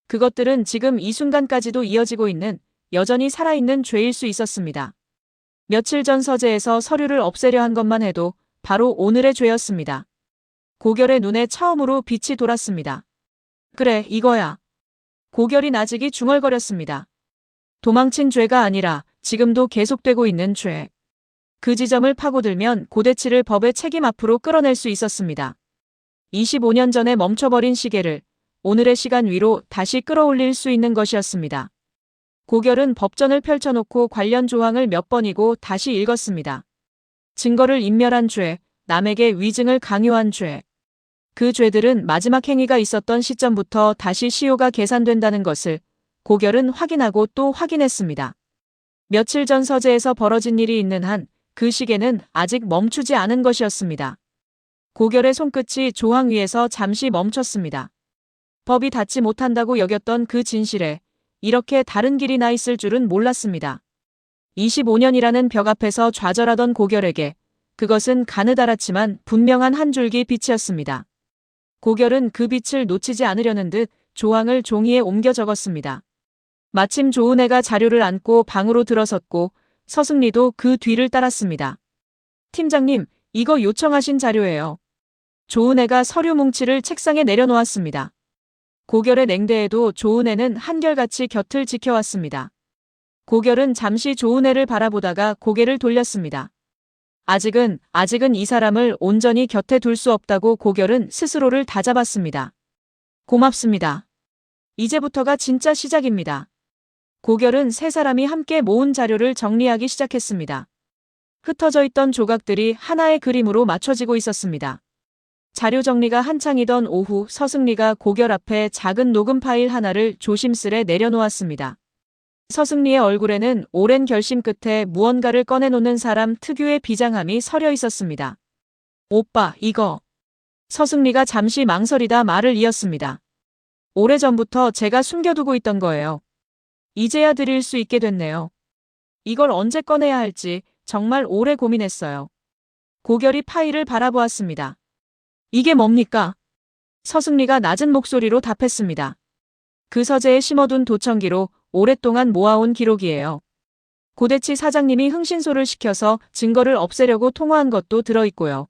A: 그것들은 지금 이 순간까지도 이어지고 있는, 여전히 살아있는 죄일 수 있었습니다. 며칠 전 서재에서 서류를 없애려 한 것만 해도 바로 오늘의 죄였습니다. 고결의 눈에 처음으로 빛이 돌았습니다. 그래, 이거야. 고결이 나직이 중얼거렸습니다. 도망친 죄가 아니라 지금도 계속되고 있는 죄. 그 지점을 파고들면 고대치를 법의 책임 앞으로 끌어낼 수 있었습니다. 25년 전에 멈춰버린 시계를 오늘의 시간 위로 다시 끌어올릴 수 있는 것이었습니다. 고결은 법전을 펼쳐놓고 관련 조항을 몇 번이고 다시 읽었습니다. 증거를 인멸한 죄, 남에게 위증을 강요한 죄. 그 죄들은 마지막 행위가 있었던 시점부터 다시 시효가 계산된다는 것을 고결은 확인하고 또 확인했습니다. 며칠 전 서재에서 벌어진 일이 있는 한 그 시계는 아직 멈추지 않은 것이었습니다. 고결의 손끝이 조항 위에서 잠시 멈췄습니다. 법이 닿지 못한다고 여겼던 그 진실에 이렇게 다른 길이 나 있을 줄은 몰랐습니다. 25년이라는 벽 앞에서 좌절하던 고결에게 그것은 가느다랗지만 분명한 한 줄기 빛이었습니다. 고결은 그 빛을 놓치지 않으려는 듯 조항을 종이에 옮겨 적었습니다. 마침 조은혜가 자료를 안고 방으로 들어섰고 서승리도 그 뒤를 따랐습니다. 팀장님, 이거 요청하신 자료예요. 조은혜가 서류 뭉치를 책상에 내려놓았습니다. 고결의 냉대에도 조은혜는 한결같이 곁을 지켜왔습니다. 고결은 잠시 조은혜를 바라보다가 고개를 돌렸습니다. 아직은 이 사람을 온전히 곁에 둘 수 없다고 고결은 스스로를 다잡았습니다. 고맙습니다. 이제부터가 진짜 시작입니다. 고결은 세 사람이 함께 모은 자료를 정리하기 시작했습니다. 흩어져 있던 조각들이 하나의 그림으로 맞춰지고 있었습니다. 자료 정리가 한창이던 오후 서승리가 고결 앞에 작은 녹음 파일 하나를 조심스레 내려놓았습니다. 서승리의 얼굴에는 오랜 결심 끝에 무언가를 꺼내놓는 사람 특유의 비장함이 서려 있었습니다. 오빠, 이거. 서승리가 잠시 망설이다 말을 이었습니다. 오래전부터 제가 숨겨두고 있던 거예요. 이제야 드릴 수 있게 됐네요. 이걸 언제 꺼내야 할지 정말 오래 고민했어요. 고결이 파일을 바라보았습니다. 이게 뭡니까? 서승리가 낮은 목소리로 답했습니다. 그 서재에 심어둔 도청기로 오랫동안 모아온 기록이에요. 고대치 사장님이 흥신소를 시켜서 증거를 없애려고 통화한 것도 들어있고요.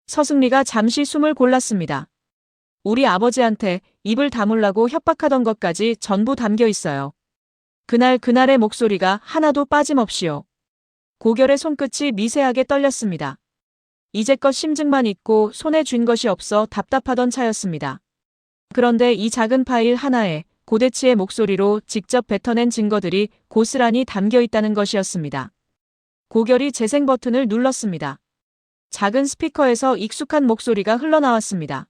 A: 서승리가 잠시 숨을 골랐습니다. 우리 아버지한테 입을 다물라고 협박하던 것까지 전부 담겨 있어요. 그날의 목소리가 하나도 빠짐없이요. 고결의 손끝이 미세하게 떨렸습니다. 이제껏 심증만 있고 손에 쥔 것이 없어 답답하던 차였습니다. 그런데 이 작은 파일 하나에 고대치의 목소리로 직접 뱉어낸 증거들이 고스란히 담겨 있다는 것이었습니다. 고결이 재생 버튼을 눌렀습니다. 작은 스피커에서 익숙한 목소리가 흘러나왔습니다.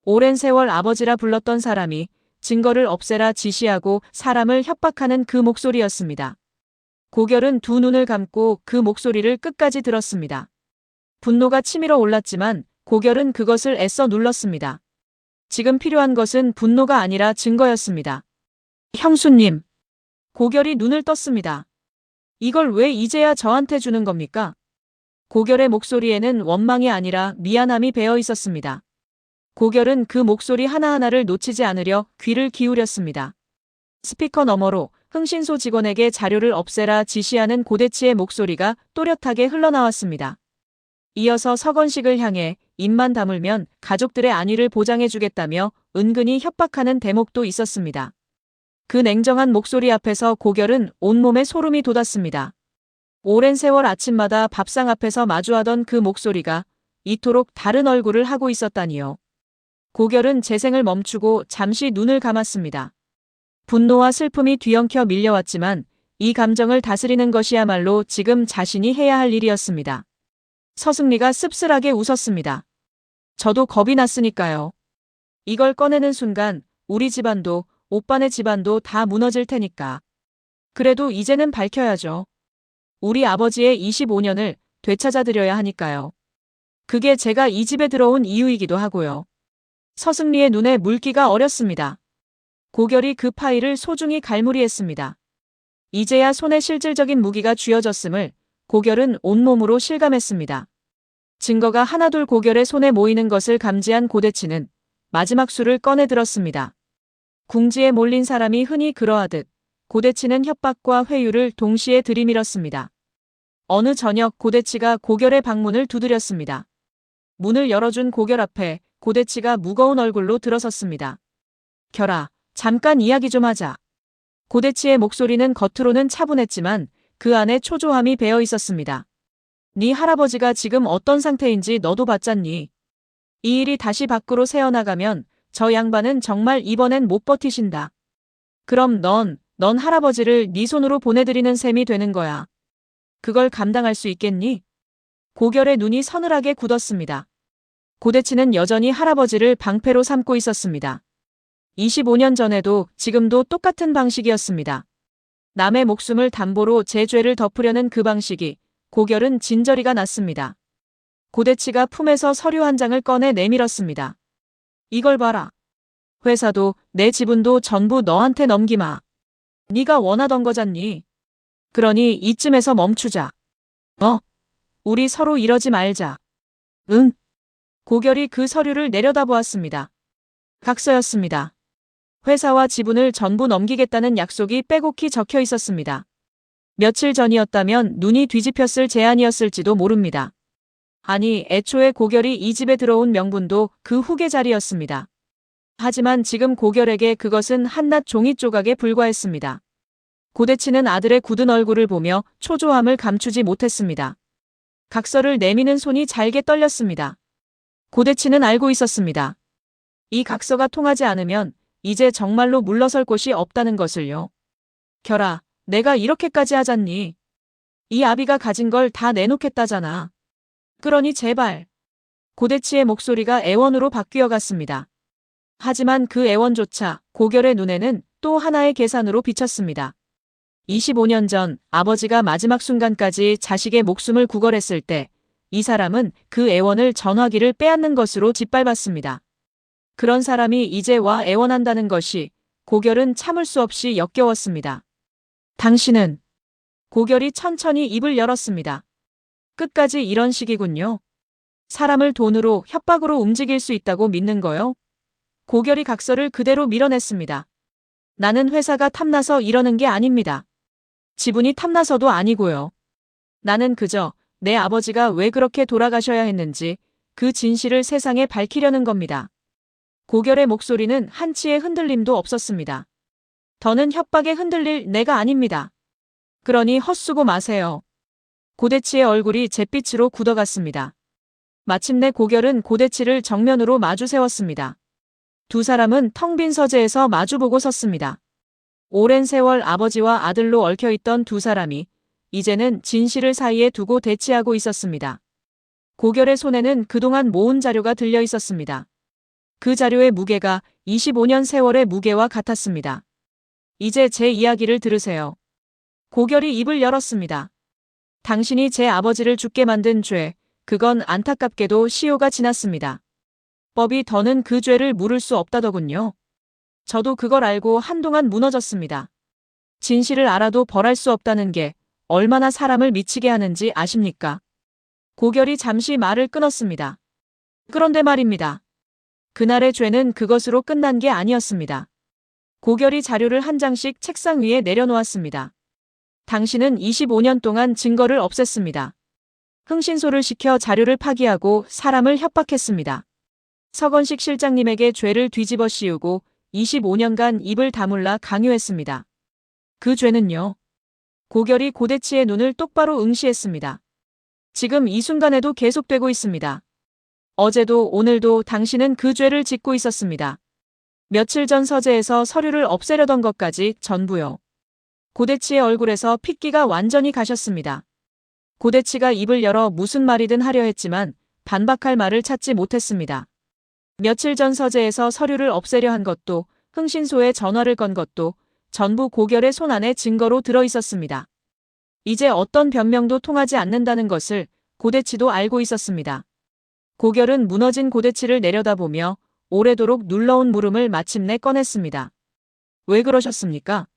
A: 오랜 세월 아버지라 불렀던 사람이 증거를 없애라 지시하고 사람을 협박하는 그 목소리였습니다. 고결은 두 눈을 감고 그 목소리를 끝까지 들었습니다. 분노가 치밀어 올랐지만 고결은 그것을 애써 눌렀습니다. 지금 필요한 것은 분노가 아니라 증거였습니다. 형수님. 고결이 눈을 떴습니다. 이걸 왜 이제야 저한테 주는 겁니까? 고결의 목소리에는 원망이 아니라 미안함이 배어 있었습니다. 고결은 그 목소리 하나하나를 놓치지 않으려 귀를 기울였습니다. 스피커 너머로 흥신소 직원에게 자료를 없애라 지시하는 고대치의 목소리가 또렷하게 흘러나왔습니다. 이어서 서건식을 향해 입만 다물면 가족들의 안위를 보장해주겠다며 은근히 협박하는 대목도 있었습니다. 그 냉정한 목소리 앞에서 고결은 온몸에 소름이 돋았습니다. 오랜 세월 아침마다 밥상 앞에서 마주하던 그 목소리가 이토록 다른 얼굴을 하고 있었다니요. 고결은 재생을 멈추고 잠시 눈을 감았습니다. 분노와 슬픔이 뒤엉켜 밀려왔지만 이 감정을 다스리는 것이야말로 지금 자신이 해야 할 일이었습니다. 서승리가 씁쓸하게 웃었습니다. 저도 겁이 났으니까요. 이걸 꺼내는 순간 우리 집안도 오빠네 집안도 다 무너질 테니까. 그래도 이제는 밝혀야죠. 우리 아버지의 25년을 되찾아드려야 하니까요. 그게 제가 이 집에 들어온 이유이기도 하고요. 서승리의 눈에 물기가 어렸습니다. 고결이 그 파일을 소중히 갈무리했습니다. 이제야 손에 실질적인 무기가 쥐어졌음을 고결은 온몸으로 실감했습니다. 증거가 하나둘 고결의 손에 모이는 것을 감지한 고대치는 마지막 수를 꺼내 들었습니다. 궁지에 몰린 사람이 흔히 그러하듯 고대치는 협박과 회유를 동시에 들이밀었습니다. 어느 저녁 고대치가 고결의 방문을 두드렸습니다. 문을 열어준 고결 앞에 고대치가 무거운 얼굴로 들어섰습니다. 결아, 잠깐 이야기 좀 하자. 고대치의 목소리는 겉으로는 차분했지만 그 안에 초조함이 배어 있었습니다. 네 할아버지가 지금 어떤 상태인지 너도 봤잖니. 이 일이 다시 밖으로 새어나가면 저 양반은 정말 이번엔 못 버티신다. 그럼 넌 할아버지를 네 손으로 보내드리는 셈이 되는 거야. 그걸 감당할 수 있겠니? 고결의 눈이 서늘하게 굳었습니다. 고대치는 여전히 할아버지를 방패로 삼고 있었습니다. 25년 전에도 지금도 똑같은 방식이었습니다. 남의 목숨을 담보로 제 죄를 덮으려는 그 방식이 고결은 진저리가 났습니다. 고대치가 품에서 서류 한 장을 꺼내 내밀었습니다. 이걸 봐라. 회사도 내 지분도 전부 너한테 넘기마. 네가 원하던 거잖니. 그러니 이쯤에서 멈추자. 우리 서로 이러지 말자. 응. 고결이 그 서류를 내려다보았습니다. 각서였습니다. 회사와 지분을 전부 넘기겠다는 약속이 빼곡히 적혀 있었습니다. 며칠 전이었다면 눈이 뒤집혔을 제안이었을지도 모릅니다. 아니, 애초에 고결이 이 집에 들어온 명분도 그 후계 자리였습니다. 하지만 지금 고결에게 그것은 한낱 종이 조각에 불과했습니다. 고대치는 아들의 굳은 얼굴을 보며 초조함을 감추지 못했습니다. 각서를 내미는 손이 잘게 떨렸습니다. 고대치는 알고 있었습니다. 이 각서가 통하지 않으면 이제 정말로 물러설 곳이 없다는 것을요. 결아, 내가 이렇게까지 하잖니. 이 아비가 가진 걸 다 내놓겠다잖아. 그러니 제발. 고대치의 목소리가 애원으로 바뀌어 갔습니다. 하지만 그 애원조차 고결의 눈에는 또 하나의 계산으로 비쳤습니다. 25년 전 아버지가 마지막 순간까지 자식의 목숨을 구걸했을 때 이 사람은 그 애원을 전화기를 빼앗는 것으로 짓밟았습니다. 그런 사람이 이제 와 애원한다는 것이 고결은 참을 수 없이 역겨웠습니다. 당신은 고결이 천천히 입을 열었습니다. 끝까지 이런 식이군요. 사람을 돈으로 협박으로 움직일 수 있다고 믿는 거요? 고결이 각서를 그대로 밀어냈습니다. 나는 회사가 탐나서 이러는 게 아닙니다. 지분이 탐나서도 아니고요. 나는 그저 내 아버지가 왜 그렇게 돌아가셔야 했는지 그 진실을 세상에 밝히려는 겁니다. 고결의 목소리는 한치의 흔들림도 없었습니다. 더는 협박에 흔들릴 내가 아닙니다. 그러니 헛수고 마세요. 고대치의 얼굴이 잿빛으로 굳어갔습니다. 마침내 고결은 고대치를 정면으로 마주 세웠습니다. 두 사람은 텅 빈 서재에서 마주보고 섰습니다. 오랜 세월 아버지와 아들로 얽혀있던 두 사람이 이제는 진실을 사이에 두고 대치하고 있었습니다. 고결의 손에는 그동안 모은 자료가 들려 있었습니다. 그 자료의 무게가 25년 세월의 무게와 같았습니다. 이제 제 이야기를 들으세요. 고결이 입을 열었습니다. 당신이 제 아버지를 죽게 만든 죄, 그건 안타깝게도 시효가 지났습니다. 법이 더는 그 죄를 물을 수 없다더군요. 저도 그걸 알고 한동안 무너졌습니다. 진실을 알아도 벌할 수 없다는 게 얼마나 사람을 미치게 하는지 아십니까? 고결이 잠시 말을 끊었습니다. 그런데 말입니다. 그날의 죄는 그것으로 끝난 게 아니었습니다. 고결이 자료를 한 장씩 책상 위에 내려놓았습니다. 당신은 25년 동안 증거를 없앴습니다. 흥신소를 시켜 자료를 파기하고 사람을 협박했습니다. 서건식 실장님에게 죄를 뒤집어 씌우고 25년간 입을 다물라 강요했습니다. 그 죄는요. 고결이 고대치의 눈을 똑바로 응시했습니다. 지금 이 순간에도 계속되고 있습니다. 어제도 오늘도 당신은 그 죄를 짓고 있었습니다. 며칠 전 서재에서 서류를 없애려던 것까지 전부요. 고대치의 얼굴에서 핏기가 완전히 가셨습니다. 고대치가 입을 열어 무슨 말이든 하려 했지만 반박할 말을 찾지 못했습니다. 며칠 전 서재에서 서류를 없애려 한 것도 흥신소에 전화를 건 것도 전부 고결의 손 안에 증거로 들어 있었습니다. 이제 어떤 변명도 통하지 않는다는 것을 고대치도 알고 있었습니다. 고결은 무너진 고대치를 내려다보며 오래도록 눌러온 물음을 마침내 꺼냈습니다. 왜 그러셨습니까?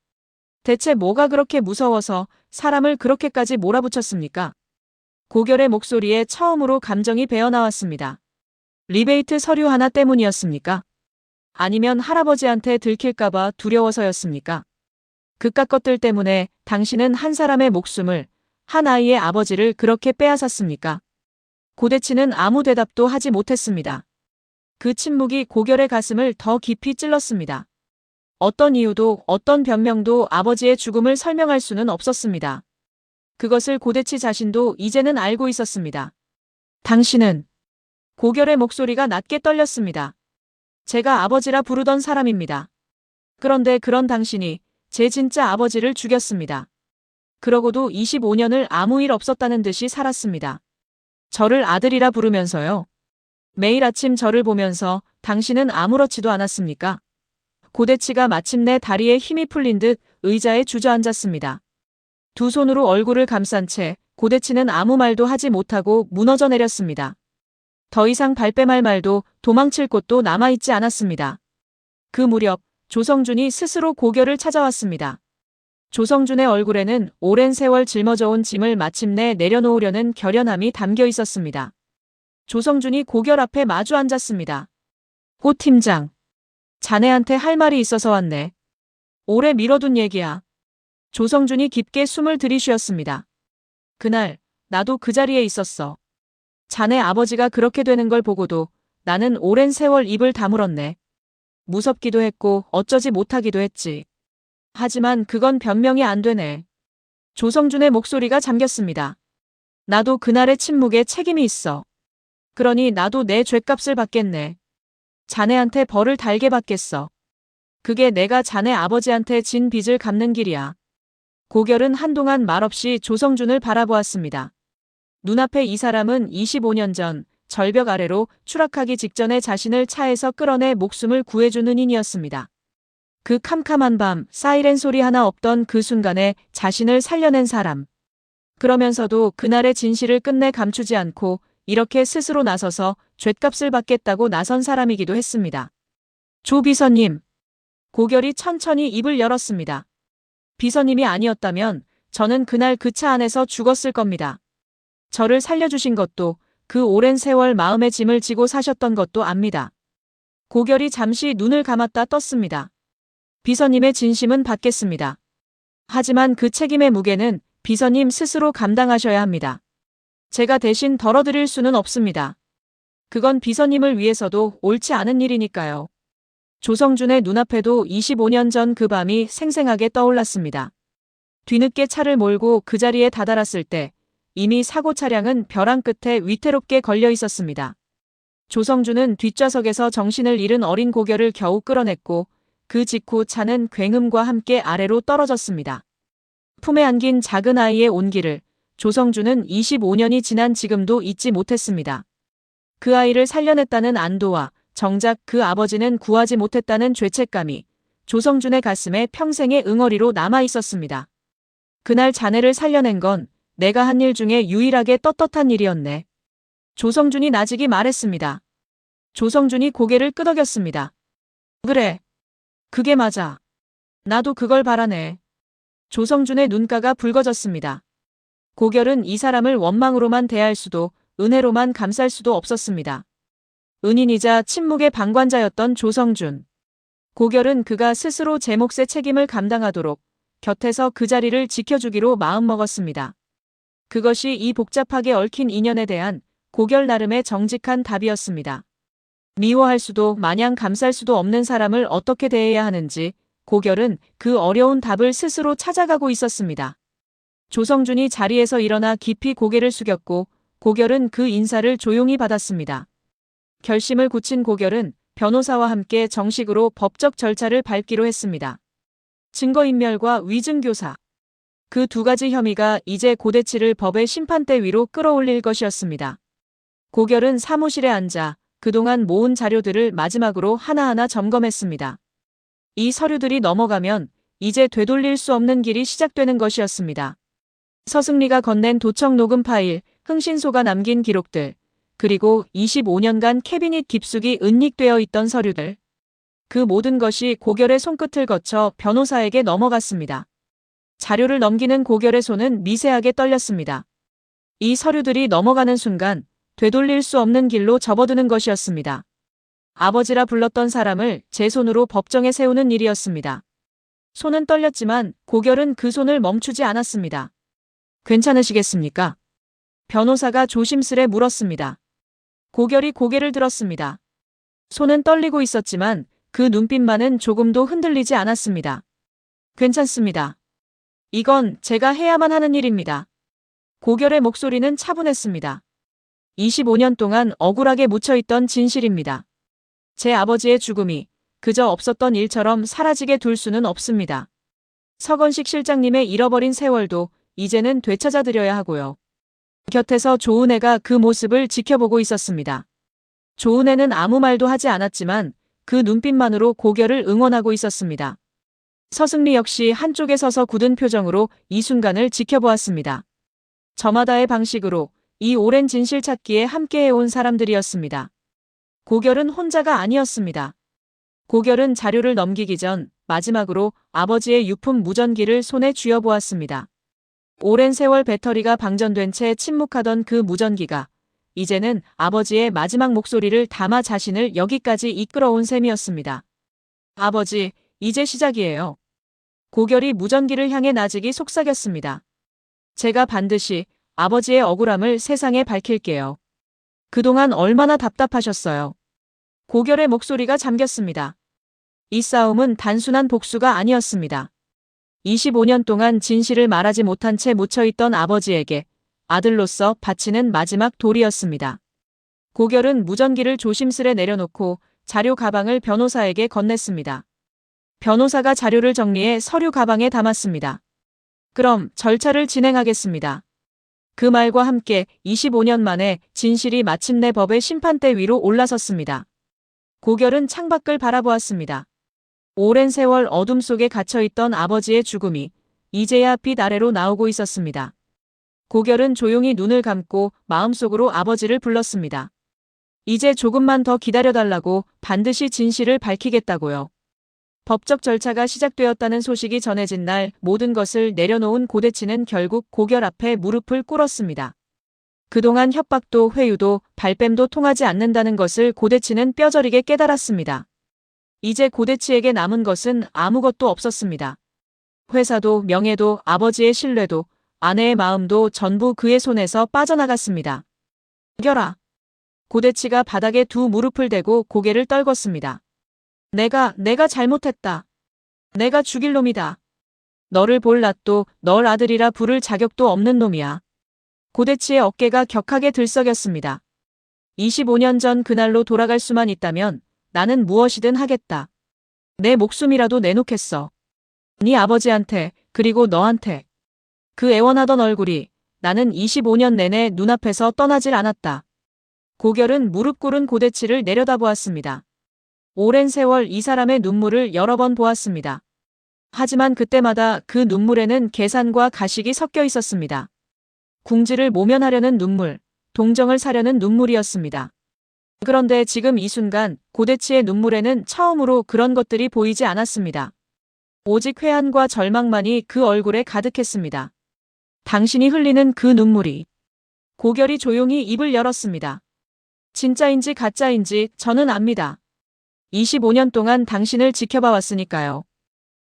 A: 대체 뭐가 그렇게 무서워서 사람을 그렇게까지 몰아붙였습니까? 고결의 목소리에 처음으로 감정이 배어나왔습니다. 리베이트 서류 하나 때문이었습니까? 아니면 할아버지한테 들킬까봐 두려워서였습니까? 그깟 것들 때문에 당신은 한 사람의 목숨을, 한 아이의 아버지를 그렇게 빼앗았습니까? 고대치는 아무 대답도 하지 못했습니다. 그 침묵이 고결의 가슴을 더 깊이 찔렀습니다. 어떤 이유도 어떤 변명도 아버지의 죽음을 설명할 수는 없었습니다. 그것을 고대치 자신도 이제는 알고 있었습니다. 당신은 고결의 목소리가 낮게 떨렸습니다. 제가 아버지라 부르던 사람입니다. 그런데 그런 당신이 제 진짜 아버지를 죽였습니다. 그러고도 25년을 아무 일 없었다는 듯이 살았습니다. 저를 아들이라 부르면서요. 매일 아침 저를 보면서 당신은 아무렇지도 않았습니까? 고대치가 마침내 다리에 힘이 풀린 듯 의자에 주저앉았습니다. 두 손으로 얼굴을 감싼 채 고대치는 아무 말도 하지 못하고 무너져 내렸습니다. 더 이상 발뺌할 말도 도망칠 곳도 남아있지 않았습니다. 그 무렵 조성준이 스스로 고결을 찾아왔습니다. 조성준의 얼굴에는 오랜 세월 짊어져온 짐을 마침내 내려놓으려는 결연함이 담겨 있었습니다. 조성준이 고결 앞에 마주 앉았습니다. 호 팀장. 자네한테 할 말이 있어서 왔네. 오래 미뤄둔 얘기야. 조성준이 깊게 숨을 들이쉬었습니다. 그날 나도 그 자리에 있었어. 자네 아버지가 그렇게 되는 걸 보고도 나는 오랜 세월 입을 다물었네. 무섭기도 했고 어쩌지 못하기도 했지. 하지만 그건 변명이 안 되네. 조성준의 목소리가 잠겼습니다. 나도 그날의 침묵에 책임이 있어. 그러니 나도 내 죗값을 받겠네. 자네한테 벌을 달게 받겠어. 그게 내가 자네 아버지한테 진 빚을 갚는 길이야. 고결은 한동안 말없이 조성준을 바라보았습니다. 눈앞에 이 사람은 25년 전 절벽 아래로 추락하기 직전에 자신을 차에서 끌어내 목숨을 구해준 은인이었습니다. 그 캄캄한 밤 사이렌 소리 하나 없던 그 순간에 자신을 살려낸 사람. 그러면서도 그날의 진실을 끝내 감추지 않고 이렇게 스스로 나서서 죗값을 받겠다고 나선 사람이기도 했습니다. 조 비서님. 고결이 천천히 입을 열었습니다. 비서님이 아니었다면 저는 그날 그 차 안에서 죽었을 겁니다. 저를 살려주신 것도 그 오랜 세월 마음의 짐을 지고 사셨던 것도 압니다. 고결이 잠시 눈을 감았다 떴습니다. 비서님의 진심은 받겠습니다. 하지만 그 책임의 무게는 비서님 스스로 감당하셔야 합니다. 제가 대신 덜어드릴 수는 없습니다. 그건 비서님을 위해서도 옳지 않은 일이니까요. 조성준의 눈앞에도 25년 전 그 밤이 생생하게 떠올랐습니다. 뒤늦게 차를 몰고 그 자리에 다다랐을 때 이미 사고 차량은 벼랑 끝에 위태롭게 걸려 있었습니다. 조성준은 뒷좌석에서 정신을 잃은 어린 고결을 겨우 끌어냈고 그 직후 차는 굉음과 함께 아래로 떨어졌습니다. 품에 안긴 작은 아이의 온기를 조성준은 25년이 지난 지금도 잊지 못했습니다. 그 아이를 살려냈다는 안도와 정작 그 아버지는 구하지 못했다는 죄책감이 조성준의 가슴에 평생의 응어리로 남아 있었습니다. 그날 자네를 살려낸 건 내가 한 일 중에 유일하게 떳떳한 일이었네. 조성준이 나직이 말했습니다. 조성준이 고개를 끄덕였습니다. 그래. 그게 맞아. 나도 그걸 바라네. 조성준의 눈가가 붉어졌습니다. 고결은 이 사람을 원망으로만 대할 수도 은혜로만 감쌀 수도 없었습니다. 은인이자 침묵의 방관자였던 조성준. 고결은 그가 스스로 제 몫의 책임을 감당하도록 곁에서 그 자리를 지켜주기로 마음먹었습니다. 그것이 이 복잡하게 얽힌 인연에 대한 고결 나름의 정직한 답이었습니다. 미워할 수도 마냥 감쌀 수도 없는 사람을 어떻게 대해야 하는지 고결은 그 어려운 답을 스스로 찾아가고 있었습니다. 조성준이 자리에서 일어나 깊이 고개를 숙였고 고결은 그 인사를 조용히 받았습니다. 결심을 굳힌 고결은 변호사와 함께 정식으로 법적 절차를 밟기로 했습니다. 증거인멸과 위증교사. 그 두 가지 혐의가 이제 고대치를 법의 심판대 위로 끌어올릴 것이었습니다. 고결은 사무실에 앉아 그동안 모은 자료들을 마지막으로 하나하나 점검했습니다. 이 서류들이 넘어가면 이제 되돌릴 수 없는 길이 시작되는 것이었습니다. 서승리가 건넨 도청 녹음 파일, 흥신소가 남긴 기록들, 그리고 25년간 캐비닛 깊숙이 은닉되어 있던 서류들. 그 모든 것이 고결의 손끝을 거쳐 변호사에게 넘어갔습니다. 자료를 넘기는 고결의 손은 미세하게 떨렸습니다. 이 서류들이 넘어가는 순간 되돌릴 수 없는 길로 접어드는 것이었습니다. 아버지라 불렀던 사람을 제 손으로 법정에 세우는 일이었습니다. 손은 떨렸지만 고결은 그 손을 멈추지 않았습니다. 괜찮으시겠습니까? 변호사가 조심스레 물었습니다. 고결이 고개를 들었습니다. 손은 떨리고 있었지만 그 눈빛만은 조금도 흔들리지 않았습니다. 괜찮습니다. 이건 제가 해야만 하는 일입니다. 고결의 목소리는 차분했습니다. 25년 동안 억울하게 묻혀있던 진실입니다. 제 아버지의 죽음이 그저 없었던 일처럼 사라지게 둘 수는 없습니다. 서건식 실장님의 잃어버린 세월도 이제는 되찾아드려야 하고요. 곁에서 조은혜가 그 모습을 지켜보고 있었습니다. 조은혜는 아무 말도 하지 않았지만 그 눈빛만으로 고결을 응원하고 있었습니다. 서승리 역시 한쪽에 서서 굳은 표정으로 이 순간을 지켜보았습니다. 저마다의 방식으로 이 오랜 진실 찾기에 함께해온 사람들이었습니다. 고결은 혼자가 아니었습니다. 고결은 자료를 넘기기 전 마지막으로 아버지의 유품 무전기를 손에 쥐어보았습니다. 오랜 세월 배터리가 방전된 채 침묵하던 그 무전기가 이제는 아버지의 마지막 목소리를 담아 자신을 여기까지 이끌어온 셈이었습니다. 아버지, 이제 시작이에요. 고결이 무전기를 향해 나직이 속삭였습니다. 제가 반드시 아버지의 억울함을 세상에 밝힐게요. 그동안 얼마나 답답하셨어요. 고결의 목소리가 잠겼습니다. 이 싸움은 단순한 복수가 아니었습니다. 25년 동안 진실을 말하지 못한 채 묻혀있던 아버지에게 아들로서 바치는 마지막 돌이었습니다. 고결은 무전기를 조심스레 내려놓고 자료 가방을 변호사에게 건넸습니다. 변호사가 자료를 정리해 서류 가방에 담았습니다. 그럼 절차를 진행하겠습니다. 그 말과 함께 25년 만에 진실이 마침내 법의 심판대 위로 올라섰습니다. 고결은 창밖을 바라보았습니다. 오랜 세월 어둠 속에 갇혀있던 아버지의 죽음이 이제야 빛 아래로 나오고 있었습니다. 고결은 조용히 눈을 감고 마음속으로 아버지를 불렀습니다. 이제 조금만 더 기다려달라고 반드시 진실을 밝히겠다고요. 법적 절차가 시작되었다는 소식이 전해진 날 모든 것을 내려놓은 고대치는 결국 고결 앞에 무릎을 꿇었습니다. 그동안 협박도 회유도 발뺌도 통하지 않는다는 것을 고대치는 뼈저리게 깨달았습니다. 이제 고대치에게 남은 것은 아무것도 없었습니다. 회사도 명예도 아버지의 신뢰도 아내의 마음도 전부 그의 손에서 빠져나갔습니다. 결아. 고대치가 바닥에 두 무릎을 대고 고개를 떨궜습니다. 내가 잘못했다. 내가 죽일 놈이다. 너를 볼 낯도 널 아들이라 부를 자격도 없는 놈이야. 고대치의 어깨가 격하게 들썩였습니다. 25년 전 그날로 돌아갈 수만 있다면 나는 무엇이든 하겠다. 내 목숨이라도 내놓겠어. 네 아버지한테 그리고 너한테. 그 애원하던 얼굴이 나는 25년 내내 눈앞에서 떠나질 않았다. 고결은 무릎 꿇은 고대치를 내려다보았습니다. 오랜 세월 이 사람의 눈물을 여러 번 보았습니다. 하지만 그때마다 그 눈물에는 계산과 가식이 섞여 있었습니다. 궁지를 모면하려는 눈물, 동정을 사려는 눈물이었습니다. 그런데 지금 이 순간 고대치의 눈물에는 처음으로 그런 것들이 보이지 않았습니다. 오직 회한과 절망만이 그 얼굴에 가득했습니다. 당신이 흘리는 그 눈물이. 고결이 조용히 입을 열었습니다. 진짜인지 가짜인지 저는 압니다. 25년 동안 당신을 지켜봐 왔으니까요.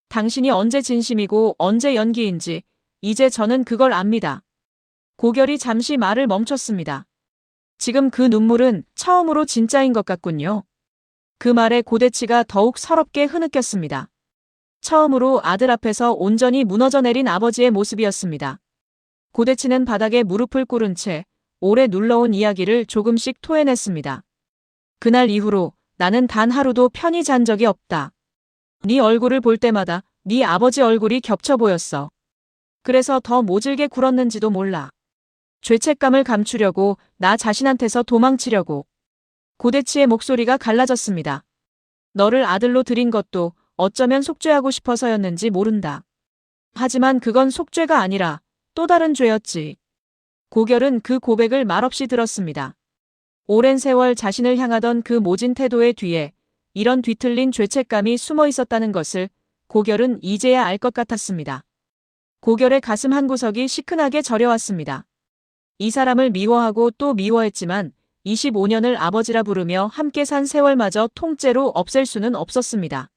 A: 당신이 언제 진심이고 언제 연기인지 이제 저는 그걸 압니다. 고결이 잠시 말을 멈췄습니다. 지금 그 눈물은 처음으로 진짜인 것 같군요. 그 말에 고대치가 더욱 서럽게 흐느꼈습니다. 처음으로 아들 앞에서 온전히 무너져 내린 아버지의 모습이었습니다. 고대치는 바닥에 무릎을 꿇은 채 오래 눌러온 이야기를 조금씩 토해냈습니다. 그날 이후로 나는 단 하루도 편히 잔 적이 없다. 네 얼굴을 볼 때마다 네 아버지 얼굴이 겹쳐 보였어. 그래서 더 모질게 굴었는지도 몰라. 죄책감을 감추려고 나 자신한테서 도망치려고. 고대치의 목소리가 갈라졌습니다. 너를 아들로 들인 것도 어쩌면 속죄하고 싶어서였는지 모른다. 하지만 그건 속죄가 아니라 또 다른 죄였지. 고결은 그 고백을 말없이 들었습니다. 오랜 세월 자신을 향하던 그 모진 태도의 뒤에 이런 뒤틀린 죄책감이 숨어 있었다는 것을 고결은 이제야 알 것 같았습니다. 고결의 가슴 한구석이 시큰하게 저려왔습니다. 이 사람을 미워하고 또 미워했지만 25년을 아버지라 부르며 함께 산 세월마저 통째로 없앨 수는 없었습니다.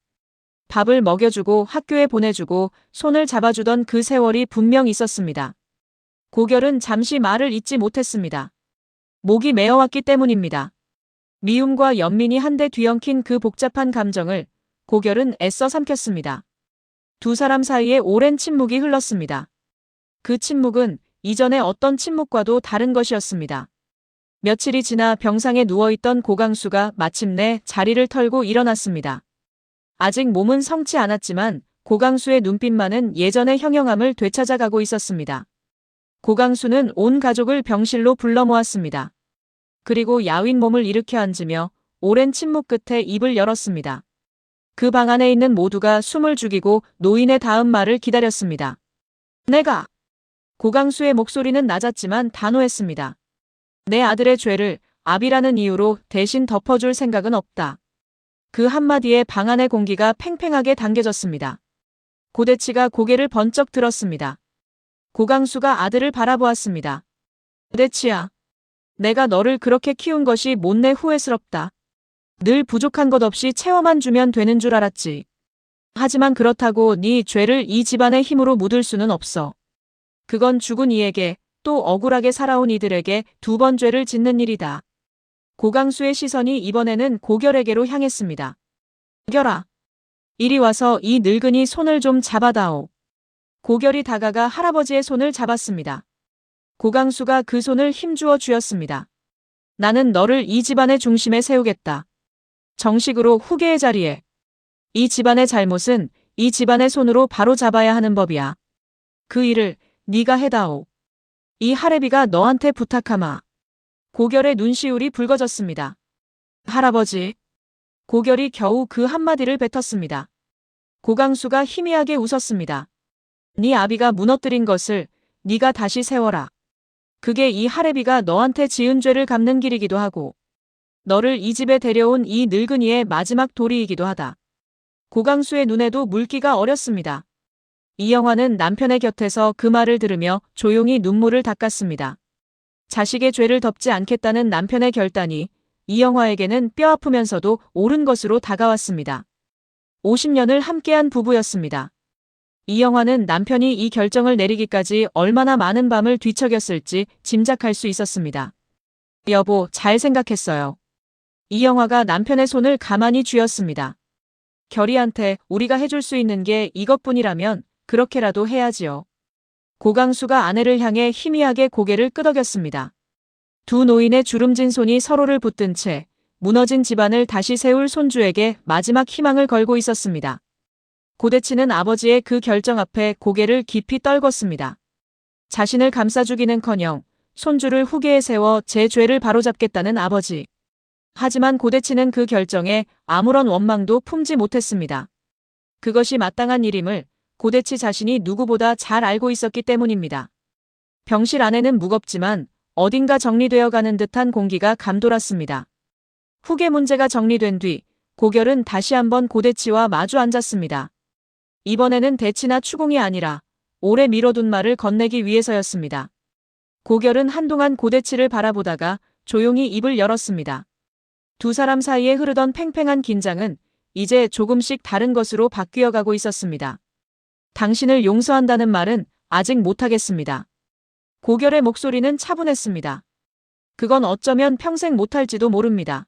A: 밥을 먹여주고 학교에 보내주고 손을 잡아주던 그 세월이 분명 있었습니다. 고결은 잠시 말을 잇지 못했습니다. 목이 메어왔기 때문입니다. 미움과 연민이 한데 뒤엉킨 그 복잡한 감정을 고결은 애써 삼켰습니다. 두 사람 사이에 오랜 침묵이 흘렀습니다. 그 침묵은 이전의 어떤 침묵과도 다른 것이었습니다. 며칠이 지나 병상에 누워있던 고강수가 마침내 자리를 털고 일어났습니다. 아직 몸은 성치 않았지만 고강수의 눈빛만은 예전의 형형함을 되찾아가고 있었습니다. 고강수는 온 가족을 병실로 불러 모았습니다. 그리고 야윈 몸을 일으켜 앉으며 오랜 침묵 끝에 입을 열었습니다. 그 방 안에 있는 모두가 숨을 죽이고 노인의 다음 말을 기다렸습니다. 내가. 고강수의 목소리는 낮았지만 단호했습니다. 내 아들의 죄를 압이라는 이유로 대신 덮어줄 생각은 없다. 그 한마디에 방 안의 공기가 팽팽하게 당겨졌습니다. 고대치가 고개를 번쩍 들었습니다. 고강수가 아들을 바라보았습니다. 고대치야. 내가 너를 그렇게 키운 것이 못내 후회스럽다. 늘 부족한 것 없이 채워만 주면 되는 줄 알았지. 하지만 그렇다고 네 죄를 이 집안의 힘으로 묻을 수는 없어. 그건 죽은 이에게 또 억울하게 살아온 이들에게 두 번 죄를 짓는 일이다. 고강수의 시선이 이번에는 고결에게로 향했습니다. 고결아. 이리 와서 이 늙은이 손을 좀 잡아다오. 고결이 다가가 할아버지의 손을 잡았습니다. 고강수가 그 손을 힘주어 쥐었습니다. 나는 너를 이 집안의 중심에 세우겠다. 정식으로 후계의 자리에. 이 집안의 잘못은 이 집안의 손으로 바로 잡아야 하는 법이야. 그 일을 네가 해다오. 이 할애비가 너한테 부탁하마. 고결의 눈시울이 붉어졌습니다. 할아버지. 고결이 겨우 그 한마디를 뱉었습니다. 고강수가 희미하게 웃었습니다. 네 아비가 무너뜨린 것을 네가 다시 세워라. 그게 이 할애비가 너한테 지은 죄를 갚는 길이기도 하고 너를 이 집에 데려온 이 늙은이의 마지막 도리이기도 하다. 고강수의 눈에도 물기가 어렸습니다. 이영화는 남편의 곁에서 그 말을 들으며 조용히 눈물을 닦았습니다. 자식의 죄를 덮지 않겠다는 남편의 결단이 이영화에게는 뼈아프면서도 옳은 것으로 다가왔습니다. 50년을 함께한 부부였습니다. 이영화는 남편이 이 결정을 내리기까지 얼마나 많은 밤을 뒤척였을지 짐작할 수 있었습니다. 여보, 잘 생각했어요. 이영화가 남편의 손을 가만히 쥐었습니다. 결이한테 우리가 해줄 수 있는 게 이것뿐이라면 그렇게라도 해야지요. 고강수가 아내를 향해 희미하게 고개를 끄덕였습니다. 두 노인의 주름진 손이 서로를 붙든 채 무너진 집안을 다시 세울 손주에게 마지막 희망을 걸고 있었습니다. 고대치는 아버지의 그 결정 앞에 고개를 깊이 떨궜습니다. 자신을 감싸주기는커녕 손주를 후계에 세워 제 죄를 바로잡겠다는 아버지. 하지만 고대치는 그 결정에 아무런 원망도 품지 못했습니다. 그것이 마땅한 일임을 고대치 자신이 누구보다 잘 알고 있었기 때문입니다. 병실 안에는 무겁지만 어딘가 정리되어 가는 듯한 공기가 감돌았습니다. 후계 문제가 정리된 뒤 고결은 다시 한번 고대치와 마주 앉았습니다. 이번에는 대치나 추궁이 아니라 오래 미뤄둔 말을 건네기 위해서였습니다. 고결은 한동안 고대치를 바라보다가 조용히 입을 열었습니다. 두 사람 사이에 흐르던 팽팽한 긴장은 이제 조금씩 다른 것으로 바뀌어가고 있었습니다. 당신을 용서한다는 말은 아직 못하겠습니다. 고결의 목소리는 차분했습니다. 그건 어쩌면 평생 못할지도 모릅니다.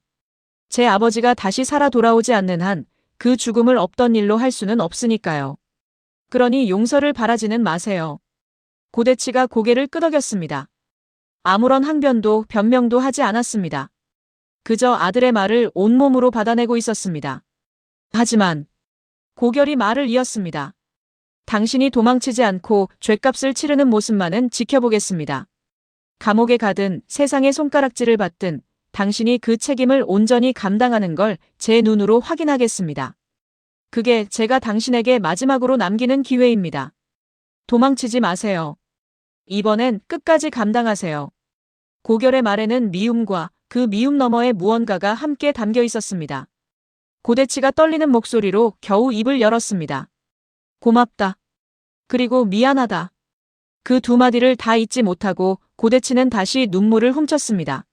A: 제 아버지가 다시 살아 돌아오지 않는 한 그 죽음을 없던 일로 할 수는 없으니까요. 그러니 용서를 바라지는 마세요. 고대치가 고개를 끄덕였습니다. 아무런 항변도 변명도 하지 않았습니다. 그저 아들의 말을 온몸으로 받아내고 있었습니다. 하지만 고결이 말을 이었습니다. 당신이 도망치지 않고 죗값을 치르는 모습만은 지켜보겠습니다. 감옥에 가든 세상의 손가락질을 받든 당신이 그 책임을 온전히 감당하는 걸 제 눈으로 확인하겠습니다. 그게 제가 당신에게 마지막으로 남기는 기회입니다. 도망치지 마세요. 이번엔 끝까지 감당하세요. 고결의 말에는 미움과 그 미움 너머의 무언가가 함께 담겨 있었습니다. 고대치가 떨리는 목소리로 겨우 입을 열었습니다. 고맙다. 그리고 미안하다. 그 두 마디를 다 잊지 못하고 고대치는 다시 눈물을 훔쳤습니다.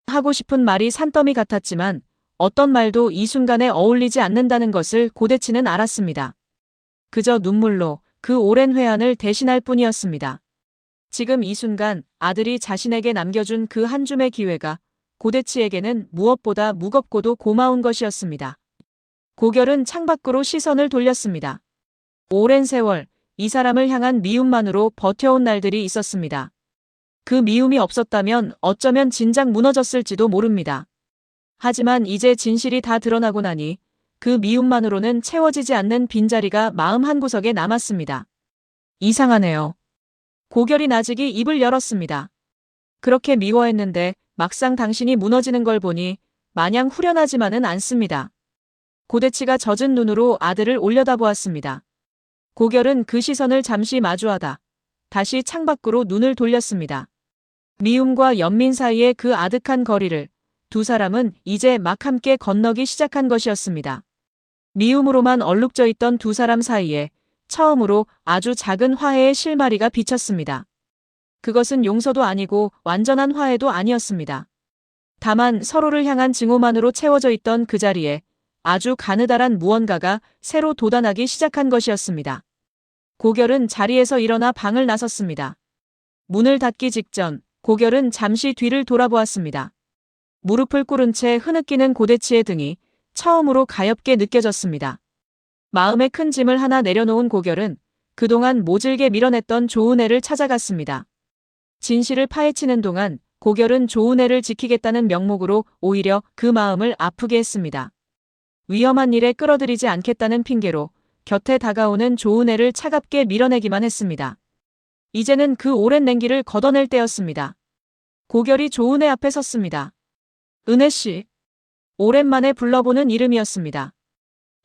A: 하고 싶은 말이 산더미 같았지만 어떤 말도 이 순간에 어울리지 않는다는 것을 고대치는 알았습니다. 그저 눈물로 그 오랜 회한을 대신할 뿐이었습니다. 지금 이 순간 아들이 자신에게 남겨준 그 한 줌의 기회가 고대치에게는 무엇보다 무겁고도 고마운 것이었습니다. 고결은 창밖으로 시선을 돌렸습니다. 오랜 세월 이 사람을 향한 미움만으로 버텨온 날들이 있었습니다. 그 미움이 없었다면 어쩌면 진작 무너졌을지도 모릅니다. 하지만 이제 진실이 다 드러나고 나니 그 미움만으로는 채워지지 않는 빈자리가 마음 한구석에 남았습니다. 이상하네요. 고결이 나직이 입을 열었습니다. 그렇게 미워했는데 막상 당신이 무너지는 걸 보니 마냥 후련하지만은 않습니다. 고대치가 젖은 눈으로 아들을 올려다보았습니다. 고결은 그 시선을 잠시 마주하다 다시 창밖으로 눈을 돌렸습니다. 미움과 연민 사이의 그 아득한 거리를 두 사람은 이제 막 함께 건너기 시작한 것이었습니다. 미움으로만 얼룩져 있던 두 사람 사이에 처음으로 아주 작은 화해의 실마리가 비쳤습니다. 그것은 용서도 아니고 완전한 화해도 아니었습니다. 다만 서로를 향한 증오만으로 채워져 있던 그 자리에 아주 가느다란 무언가가 새로 돋아나기 시작한 것이었습니다. 고결은 자리에서 일어나 방을 나섰습니다. 문을 닫기 직전 고결은 잠시 뒤를 돌아보았습니다. 무릎을 꿇은 채 흐느끼는 고대치의 등이 처음으로 가엽게 느껴졌습니다. 마음에 큰 짐을 하나 내려놓은 고결은 그동안 모질게 밀어냈던 조은혜를 찾아갔습니다. 진실을 파헤치는 동안 고결은 조은혜를 지키겠다는 명목으로 오히려 그 마음을 아프게 했습니다. 위험한 일에 끌어들이지 않겠다는 핑계로 곁에 다가오는 조은혜를 차갑게 밀어내기만 했습니다. 이제는 그 오랜 냉기를 걷어낼 때였습니다. 고결이 조은혜 앞에 섰습니다. 은혜 씨. 오랜만에 불러보는 이름이었습니다.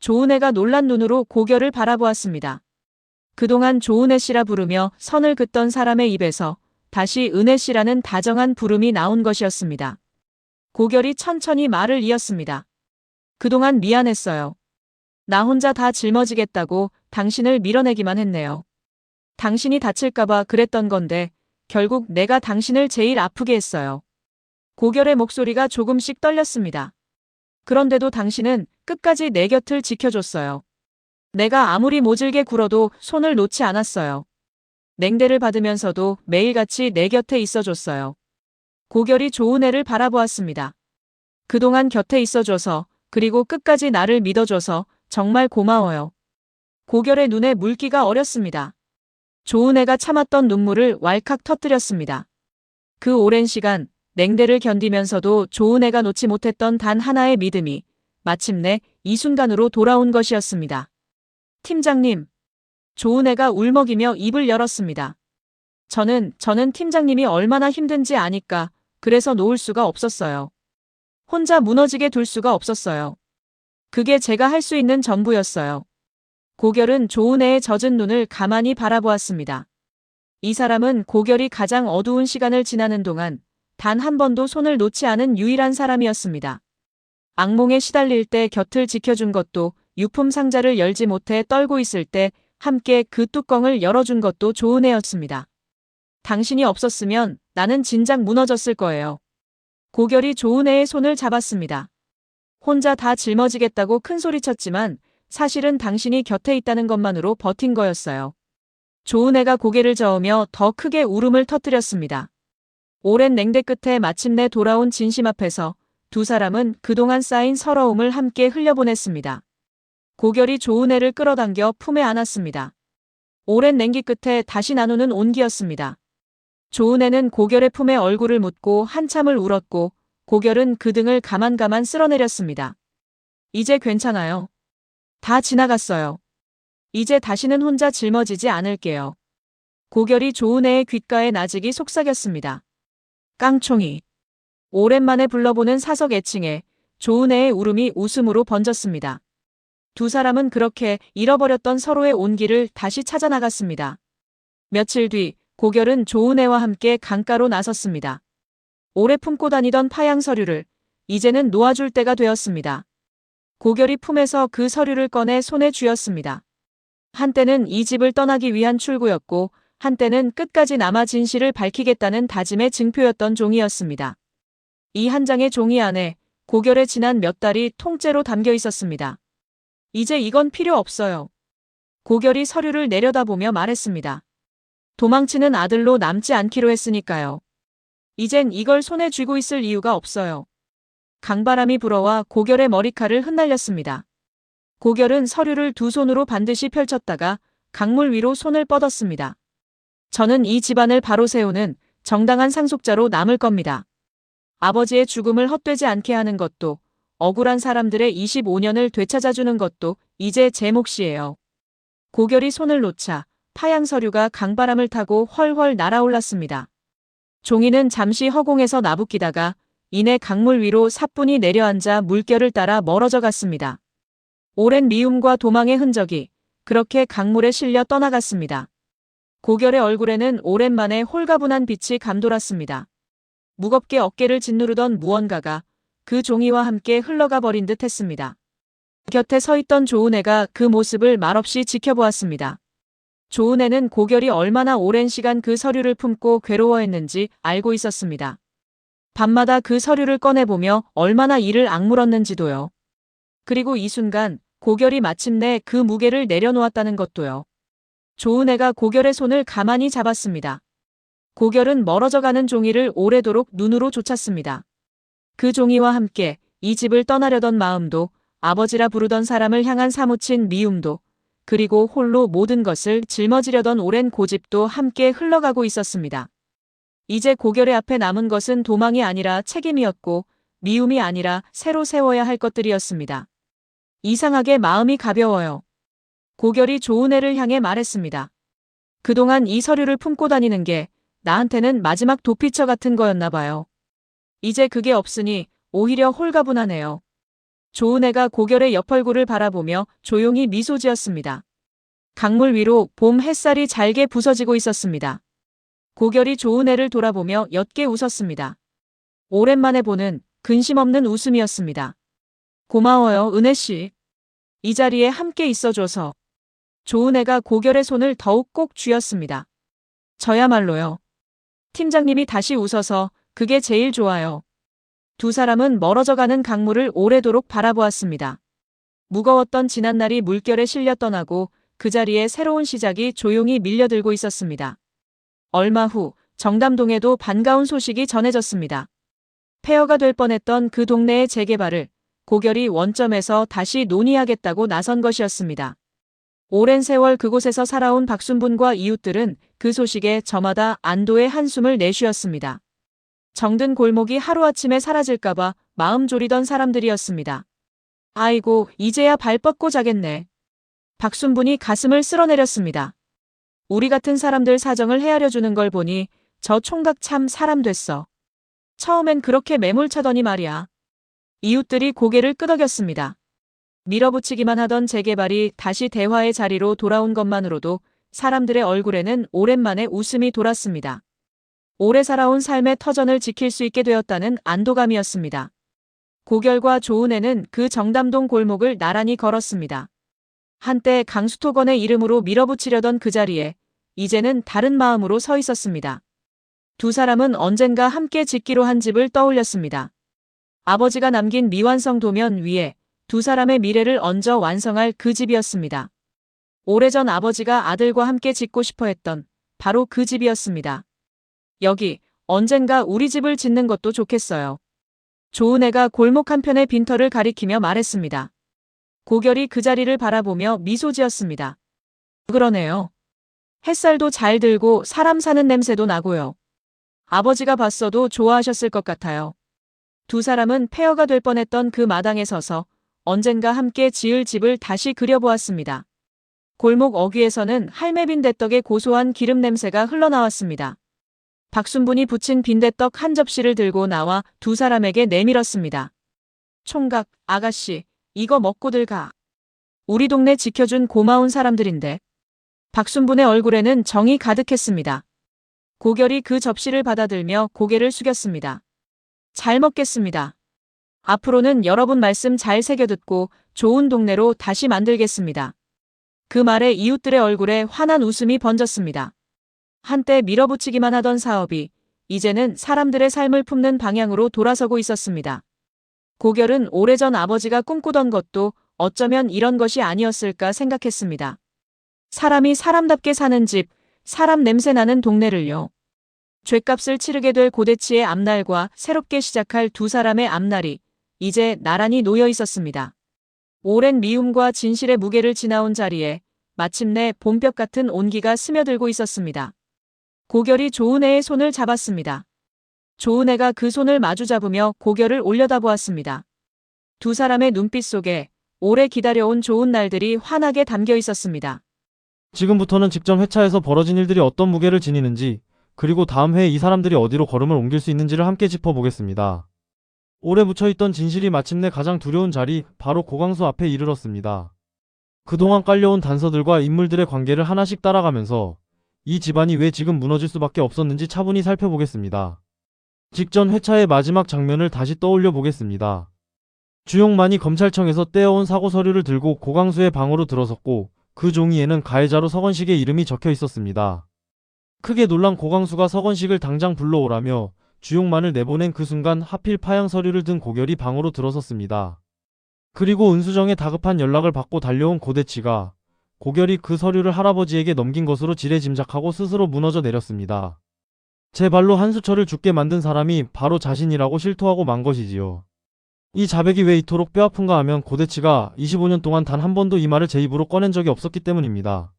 A: 조은혜가 놀란 눈으로 고결을 바라보았습니다. 그동안 조은혜 씨라 부르며 선을 긋던 사람의 입에서 다시 은혜 씨라는 다정한 부름이 나온 것이었습니다. 고결이 천천히 말을 이었습니다. 그동안 미안했어요. 나 혼자 다 짊어지겠다고 당신을 밀어내기만 했네요. 당신이 다칠까봐 그랬던 건데 결국 내가 당신을 제일 아프게 했어요. 고결의 목소리가 조금씩 떨렸습니다. 그런데도 당신은 끝까지 내 곁을 지켜줬어요. 내가 아무리 모질게 굴어도 손을 놓지 않았어요. 냉대를 받으면서도 매일같이 내 곁에 있어줬어요. 고결이 조은혜를 바라보았습니다. 그동안 곁에 있어줘서, 그리고 끝까지 나를 믿어줘서 정말 고마워요. 고결의 눈에 물기가 어렸습니다. 조은혜가 참았던 눈물을 왈칵 터뜨렸습니다. 그 오랜 시간 냉대를 견디면서도 조은혜가 놓지 못했던 단 하나의 믿음이 마침내 이 순간으로 돌아온 것이었습니다. 팀장님. 조은혜가 울먹이며 입을 열었습니다. 저는 팀장님이 얼마나 힘든지 아니까 그래서 놓을 수가 없었어요. 혼자 무너지게 둘 수가 없었어요. 그게 제가 할 수 있는 전부였어요. 고결은 조은혜의 젖은 눈을 가만히 바라보았습니다. 이 사람은 고결이 가장 어두운 시간을 지나는 동안 단 한 번도 손을 놓지 않은 유일한 사람이었습니다. 악몽에 시달릴 때 곁을 지켜준 것도, 유품 상자를 열지 못해 떨고 있을 때 함께 그 뚜껑을 열어준 것도 조은혜였습니다. 당신이 없었으면 나는 진작 무너졌을 거예요. 고결이 조은혜의 손을 잡았습니다. 혼자 다 짊어지겠다고 큰 소리쳤지만 사실은 당신이 곁에 있다는 것만으로 버틴 거였어요. 조은혜가 고개를 저으며 더 크게 울음을 터뜨렸습니다. 오랜 냉대 끝에 마침내 돌아온 진심 앞에서 두 사람은 그동안 쌓인 서러움을 함께 흘려보냈습니다. 고결이 조은혜를 끌어당겨 품에 안았습니다. 오랜 냉기 끝에 다시 나누는 온기였습니다. 조은혜는 고결의 품에 얼굴을 묻고 한참을 울었고 고결은 그 등을 가만가만 쓸어내렸습니다. 이제 괜찮아요. 다 지나갔어요. 이제 다시는 혼자 짊어지지 않을게요. 고결이 조은혜의 귓가에 나직이 속삭였습니다. 깡총이. 오랜만에 불러보는 사석 애칭에 조은혜의 울음이 웃음으로 번졌습니다. 두 사람은 그렇게 잃어버렸던 서로의 온기를 다시 찾아 나갔습니다. 며칠 뒤 고결은 조은혜와 함께 강가로 나섰습니다. 오래 품고 다니던 파양 서류를 이제는 놓아줄 때가 되었습니다. 고결이 품에서 그 서류를 꺼내 손에 쥐었습니다. 한때는 이 집을 떠나기 위한 출구였고 한때는 끝까지 남아 진실을 밝히겠다는 다짐의 증표였던 종이였습니다. 이 한 장의 종이 안에 고결의 지난 몇 달이 통째로 담겨 있었습니다. 이제 이건 필요 없어요. 고결이 서류를 내려다보며 말했습니다. 도망치는 아들로 남지 않기로 했으니까요. 이젠 이걸 손에 쥐고 있을 이유가 없어요. 강바람이 불어와 고결의 머리칼을 흩날렸습니다. 고결은 서류를 두 손으로 반드시 펼쳤다가 강물 위로 손을 뻗었습니다. 저는 이 집안을 바로 세우는 정당한 상속자로 남을 겁니다. 아버지의 죽음을 헛되지 않게 하는 것도, 억울한 사람들의 25년을 되찾아주는 것도 이제 제 몫이에요. 고결이 손을 놓자 파양 서류가 강바람을 타고 훨훨 날아올랐습니다. 종이는 잠시 허공에서 나부끼다가 이내 강물 위로 사뿐히 내려앉아 물결을 따라 멀어져 갔습니다. 오랜 미움과 도망의 흔적이 그렇게 강물에 실려 떠나갔습니다. 고결의 얼굴에는 오랜만에 홀가분한 빛이 감돌았습니다. 무겁게 어깨를 짓누르던 무언가가 그 종이와 함께 흘러가 버린 듯 했습니다. 곁에 서 있던 조은혜가 그 모습을 말없이 지켜보았습니다. 조은혜는 고결이 얼마나 오랜 시간 그 서류를 품고 괴로워했는지 알고 있었습니다. 밤마다 그 서류를 꺼내보며 얼마나 이를 악물었는지도요. 그리고 이 순간 고결이 마침내 그 무게를 내려놓았다는 것도요. 조은혜가 고결의 손을 가만히 잡았습니다. 고결은 멀어져가는 종이를 오래도록 눈으로 쫓았습니다. 그 종이와 함께 이 집을 떠나려던 마음도, 아버지라 부르던 사람을 향한 사무친 미움도, 그리고 홀로 모든 것을 짊어지려던 오랜 고집도 함께 흘러가고 있었습니다. 이제 고결의 앞에 남은 것은 도망이 아니라 책임이었고 미움이 아니라 새로 세워야 할 것들이었습니다. 이상하게 마음이 가벼워요. 고결이 조은혜를 향해 말했습니다. 그동안 이 서류를 품고 다니는 게 나한테는 마지막 도피처 같은 거였나 봐요. 이제 그게 없으니 오히려 홀가분하네요. 조은혜가 고결의 옆얼굴을 바라보며 조용히 미소 지었습니다. 강물 위로 봄 햇살이 잘게 부서지고 있었습니다. 고결이 조은혜를 돌아보며 옅게 웃었습니다. 오랜만에 보는 근심 없는 웃음이었습니다. 고마워요, 은혜씨. 이 자리에 함께 있어줘서. 조은혜가 고결의 손을 더욱 꼭 쥐었습니다. 저야말로요. 팀장님이 다시 웃어서 그게 제일 좋아요. 두 사람은 멀어져가는 강물을 오래도록 바라보았습니다. 무거웠던 지난날이 물결에 실려 떠나고 그 자리에 새로운 시작이 조용히 밀려들고 있었습니다. 얼마 후 정담동에도 반가운 소식이 전해졌습니다. 폐허가 될 뻔했던 그 동네의 재개발을 고결이 원점에서 다시 논의하겠다고 나선 것이었습니다. 오랜 세월 그곳에서 살아온 박순분과 이웃들은 그 소식에 저마다 안도의 한숨을 내쉬었습니다. 정든 골목이 하루아침에 사라질까봐 마음 졸이던 사람들이었습니다. 아이고, 이제야 발 뻗고 자겠네. 박순분이 가슴을 쓸어내렸습니다. 우리 같은 사람들 사정을 헤아려주는 걸 보니 저 총각 참 사람 됐어. 처음엔 그렇게 매몰차더니 말이야. 이웃들이 고개를 끄덕였습니다. 밀어붙이기만 하던 재개발이 다시 대화의 자리로 돌아온 것만으로도 사람들의 얼굴에는 오랜만에 웃음이 돌았습니다. 오래 살아온 삶의 터전을 지킬 수 있게 되었다는 안도감이었습니다. 고결과 조은혜는 그 정담동 골목을 나란히 걸었습니다. 한때 강수토건의 이름으로 밀어붙이려던 그 자리에 이제는 다른 마음으로 서 있었습니다. 두 사람은 언젠가 함께 짓기로 한 집을 떠올렸습니다. 아버지가 남긴 미완성 도면 위에 두 사람의 미래를 얹어 완성할 그 집이었습니다. 오래전 아버지가 아들과 함께 짓고 싶어 했던 바로 그 집이었습니다. 여기 언젠가 우리 집을 짓는 것도 좋겠어요. 조은혜가 골목 한편의 빈터를 가리키며 말했습니다. 고결이 그 자리를 바라보며 미소 지었습니다. 그러네요. 햇살도 잘 들고 사람 사는 냄새도 나고요. 아버지가 봤어도 좋아하셨을 것 같아요. 두 사람은 폐허가 될 뻔했던 그 마당에 서서 언젠가 함께 지을 집을 다시 그려보았습니다. 골목 어귀에서는 할매 빈대떡의 고소한 기름 냄새가 흘러나왔습니다. 박순분이 부친 빈대떡 한 접시를 들고 나와 두 사람에게 내밀었습니다. 총각, 아가씨, 이거 먹고들 가. 우리 동네 지켜준 고마운 사람들인데. 박순분의 얼굴에는 정이 가득했습니다. 고결이 그 접시를 받아들며 고개를 숙였습니다. 잘 먹겠습니다. 앞으로는 여러분 말씀 잘 새겨듣고 좋은 동네로 다시 만들겠습니다. 그 말에 이웃들의 얼굴에 환한 웃음이 번졌습니다. 한때 밀어붙이기만 하던 사업이 이제는 사람들의 삶을 품는 방향으로 돌아서고 있었습니다. 고결은 오래전 아버지가 꿈꾸던 것도 어쩌면 이런 것이 아니었을까 생각했습니다. 사람이 사람답게 사는 집, 사람 냄새 나는 동네를요. 죗값을 치르게 될 고대치의 앞날과 새롭게 시작할 두 사람의 앞날이 이제 나란히 놓여 있었습니다. 오랜 미움과 진실의 무게를 지나온 자리에 마침내 봄볕 같은 온기가 스며들고 있었습니다. 고결이 조은혜의 손을 잡았습니다. 조은혜가 그 손을 마주 잡으며 고결을 올려다보았습니다. 두 사람의 눈빛 속에 오래 기다려온 좋은 날들이 환하게 담겨 있었습니다.
B: 지금부터는 직전 회차에서 벌어진 일들이 어떤 무게를 지니는지, 그리고 다음 회에 이 사람들이 어디로 걸음을 옮길 수 있는지를 함께 짚어보겠습니다. 오래 묻혀있던 진실이 마침내 가장 두려운 자리, 바로 고강수 앞에 이르렀습니다. 그동안 깔려온 단서들과 인물들의 관계를 하나씩 따라가면서 이 집안이 왜 지금 무너질 수밖에 없었는지 차분히 살펴보겠습니다. 직전 회차의 마지막 장면을 다시 떠올려 보겠습니다. 주용만이 검찰청에서 떼어온 사고 서류를 들고 고강수의 방으로 들어섰고 그 종이에는 가해자로 서건식의 이름이 적혀 있었습니다. 크게 놀란 고강수가 서건식을 당장 불러오라며 주용만을 내보낸 그 순간 하필 파양 서류를 든 고결이 방으로 들어섰습니다. 그리고 은수정의 다급한 연락을 받고 달려온 고대치가 고결이 그 서류를 할아버지에게 넘긴 것으로 지레짐작하고 스스로 무너져 내렸습니다. 제 발로 한수철을 죽게 만든 사람이 바로 자신이라고 실토하고 만 것이지요. 이 자백이 왜 이토록 뼈아픈가 하면 고대치가 25년 동안 단 한 번도 이 말을 제 입으로 꺼낸 적이 없었기 때문입니다.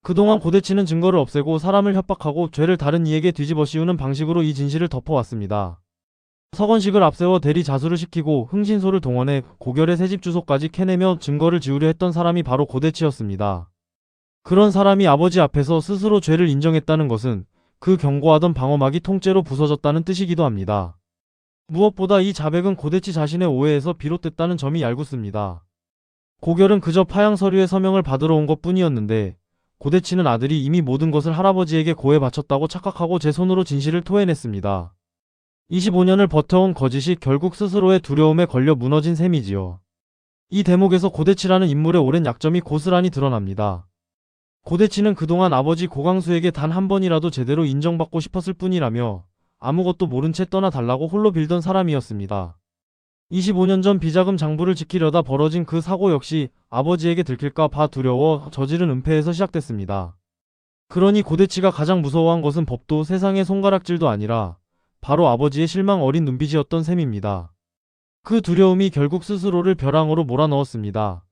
B: 그동안 고대치는 증거를 없애고 사람을 협박하고 죄를 다른 이에게 뒤집어 씌우는 방식으로 이 진실을 덮어왔습니다. 서건식을 앞세워 대리 자수를 시키고 흥신소를 동원해 고결의 새집 주소까지 캐내며 증거를 지우려 했던 사람이 바로 고대치였습니다. 그런 사람이 아버지 앞에서 스스로 죄를 인정했다는 것은 그 경고하던 방어막이 통째로 부서졌다는 뜻이기도 합니다. 무엇보다 이 자백은 고대치 자신의 오해에서 비롯됐다는 점이 얄궂습니다. 고결은 그저 파양 서류의 서명을 받으러 온 것뿐이었는데 고대치는 아들이 이미 모든 것을 할아버지에게 고해 바쳤다고 착각하고 제 손으로 진실을 토해냈습니다. 25년을 버텨온 거짓이 결국 스스로의 두려움에 걸려 무너진 셈이지요. 이 대목에서 고대치라는 인물의 오랜 약점이 고스란히 드러납니다. 고대치는 그동안 아버지 고광수에게 단 한 번이라도 제대로 인정받고 싶었을 뿐이라며 아무것도 모른 채 떠나달라고 홀로 빌던 사람이었습니다. 25년 전 비자금 장부를 지키려다 벌어진 그 사고 역시 아버지에게 들킬까 봐 두려워 저지른 은폐에서 시작됐습니다. 그러니 고대치가 가장 무서워한 것은 법도 세상의 손가락질도 아니라 바로 아버지의 실망 어린 눈빛이었던 셈입니다. 그 두려움이 결국 스스로를 벼랑으로 몰아넣었습니다.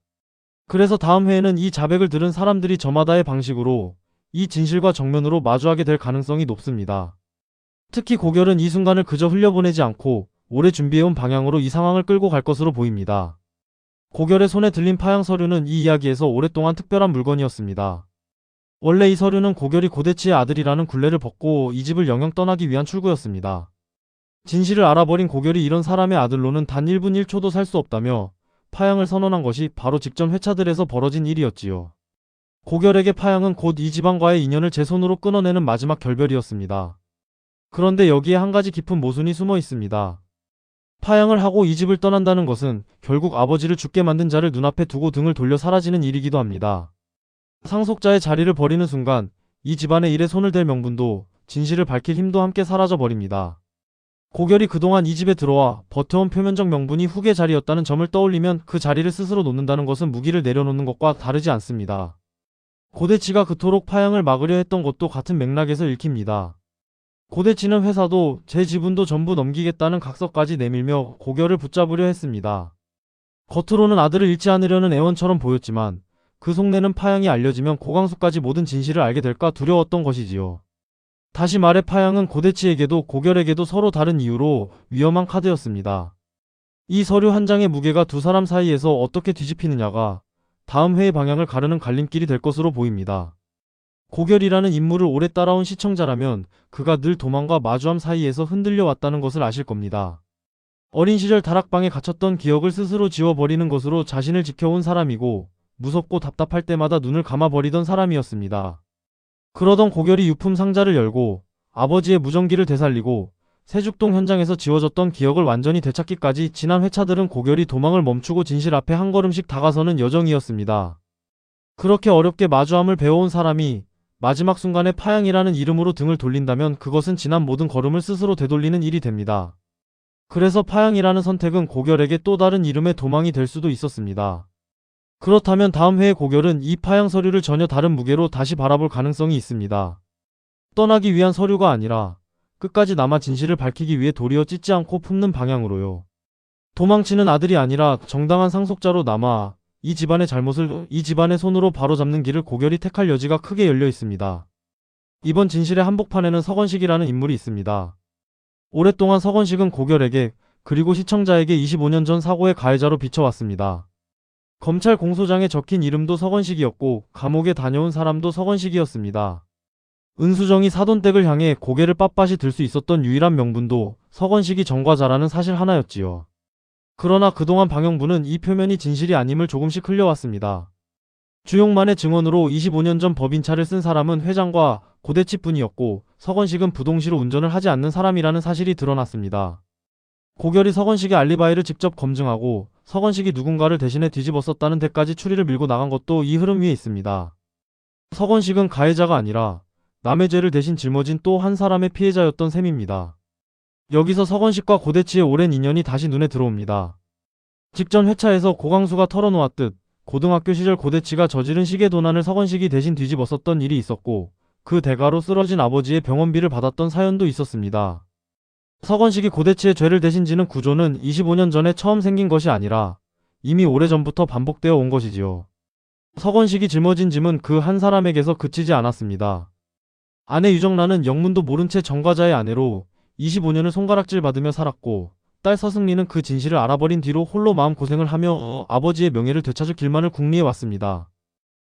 B: 그래서 다음 회에는 이 자백을 들은 사람들이 저마다의 방식으로 이 진실과 정면으로 마주하게 될 가능성이 높습니다. 특히 고결은 이 순간을 그저 흘려보내지 않고 오래 준비해온 방향으로 이 상황을 끌고 갈 것으로 보입니다. 고결의 손에 들린 파양 서류는 이 이야기에서 오랫동안 특별한 물건이었습니다. 원래 이 서류는 고결이 고대치의 아들이라는 굴레를 벗고 이 집을 영영 떠나기 위한 출구였습니다. 진실을 알아버린 고결이 이런 사람의 아들로는 단 1분 1초도 살 수 없다며 파양을 선언한 것이 바로 직전 회차들에서 벌어진 일이었지요. 고결에게 파양은 곧 이 집안과의 인연을 제 손으로 끊어내는 마지막 결별이었습니다. 그런데 여기에 한 가지 깊은 모순이 숨어 있습니다. 파양을 하고 이 집을 떠난다는 것은 결국 아버지를 죽게 만든 자를 눈앞에 두고 등을 돌려 사라지는 일이기도 합니다. 상속자의 자리를 버리는 순간 이 집안의 일에 손을 댈 명분도 진실을 밝힐 힘도 함께 사라져 버립니다. 고결이 그동안 이 집에 들어와 버텨온 표면적 명분이 후계 자리였다는 점을 떠올리면 그 자리를 스스로 놓는다는 것은 무기를 내려놓는 것과 다르지 않습니다. 고대치가 그토록 파양을 막으려 했던 것도 같은 맥락에서 읽힙니다. 고대치는 회사도 제 지분도 전부 넘기겠다는 각서까지 내밀며 고결을 붙잡으려 했습니다. 겉으로는 아들을 잃지 않으려는 애원처럼 보였지만 그 속내는 파양이 알려지면 고광수까지 모든 진실을 알게 될까 두려웠던 것이지요. 다시 말해 파양은 고대치에게도 고결에게도 서로 다른 이유로 위험한 카드였습니다. 이 서류 한 장의 무게가 두 사람 사이에서 어떻게 뒤집히느냐가 다음 회의 방향을 가르는 갈림길이 될 것으로 보입니다. 고결이라는 인물을 오래 따라온 시청자라면 그가 늘 도망과 마주함 사이에서 흔들려 왔다는 것을 아실 겁니다. 어린 시절 다락방에 갇혔던 기억을 스스로 지워버리는 것으로 자신을 지켜온 사람이고 무섭고 답답할 때마다 눈을 감아버리던 사람이었습니다. 그러던 고결이 유품 상자를 열고 아버지의 무전기를 되살리고 세죽동 현장에서 지워졌던 기억을 완전히 되찾기까지 지난 회차들은 고결이 도망을 멈추고 진실 앞에 한 걸음씩 다가서는 여정이었습니다. 그렇게 어렵게 마주함을 배워온 사람이 마지막 순간에 파양이라는 이름으로 등을 돌린다면 그것은 지난 모든 걸음을 스스로 되돌리는 일이 됩니다. 그래서 파양이라는 선택은 고결에게 또 다른 이름의 도망이 될 수도 있었습니다. 그렇다면 다음 회의 고결은 이 파양 서류를 전혀 다른 무게로 다시 바라볼 가능성이 있습니다. 떠나기 위한 서류가 아니라 끝까지 남아 진실을 밝히기 위해 도리어 찢지 않고 품는 방향으로요. 도망치는 아들이 아니라 정당한 상속자로 남아 이 집안의 잘못을 이 집안의 손으로 바로잡는 길을 고결이 택할 여지가 크게 열려 있습니다. 이번 진실의 한복판에는 서건식이라는 인물이 있습니다. 오랫동안 서건식은 고결에게 그리고 시청자에게 25년 전 사고의 가해자로 비춰왔습니다. 검찰 공소장에 적힌 이름도 서건식이었고 감옥에 다녀온 사람도 서건식이었습니다. 은수정이 사돈댁을 향해 고개를 빳빳이 들 수 있었던 유일한 명분도 서건식이 전과자라는 사실 하나였지요. 그러나 그동안 방영부는 이 표면이 진실이 아님을 조금씩 흘려왔습니다. 주용만의 증언으로 25년 전 법인차를 쓴 사람은 회장과 고대치뿐이었고 서건식은 부동시로 운전을 하지 않는 사람이라는 사실이 드러났습니다. 고결이 서건식의 알리바이를 직접 검증하고 서건식이 누군가를 대신해 뒤집어 썼다는 데까지 추리를 밀고 나간 것도 이 흐름 위에 있습니다. 서건식은 가해자가 아니라 남의 죄를 대신 짊어진 또 한 사람의 피해자였던 셈입니다. 여기서 서건식과 고대치의 오랜 인연이 다시 눈에 들어옵니다. 직전 회차에서 고광수가 털어놓았듯 고등학교 시절 고대치가 저지른 시계도난을 서건식이 대신 뒤집어 썼던 일이 있었고 그 대가로 쓰러진 아버지의 병원비를 받았던 사연도 있었습니다. 서건식이 고대치의 죄를 대신 지는 구조는 25년 전에 처음 생긴 것이 아니라 이미 오래전부터 반복되어 온 것이지요. 서건식이 짊어진 짐은 그 한 사람에게서 그치지 않았습니다. 아내 유정란은 영문도 모른 채 전과자의 아내로 25년을 손가락질 받으며 살았고 딸 서승리는 그 진실을 알아버린 뒤로 홀로 마음고생을 하며 아버지의 명예를 되찾을 길만을 궁리해 왔습니다.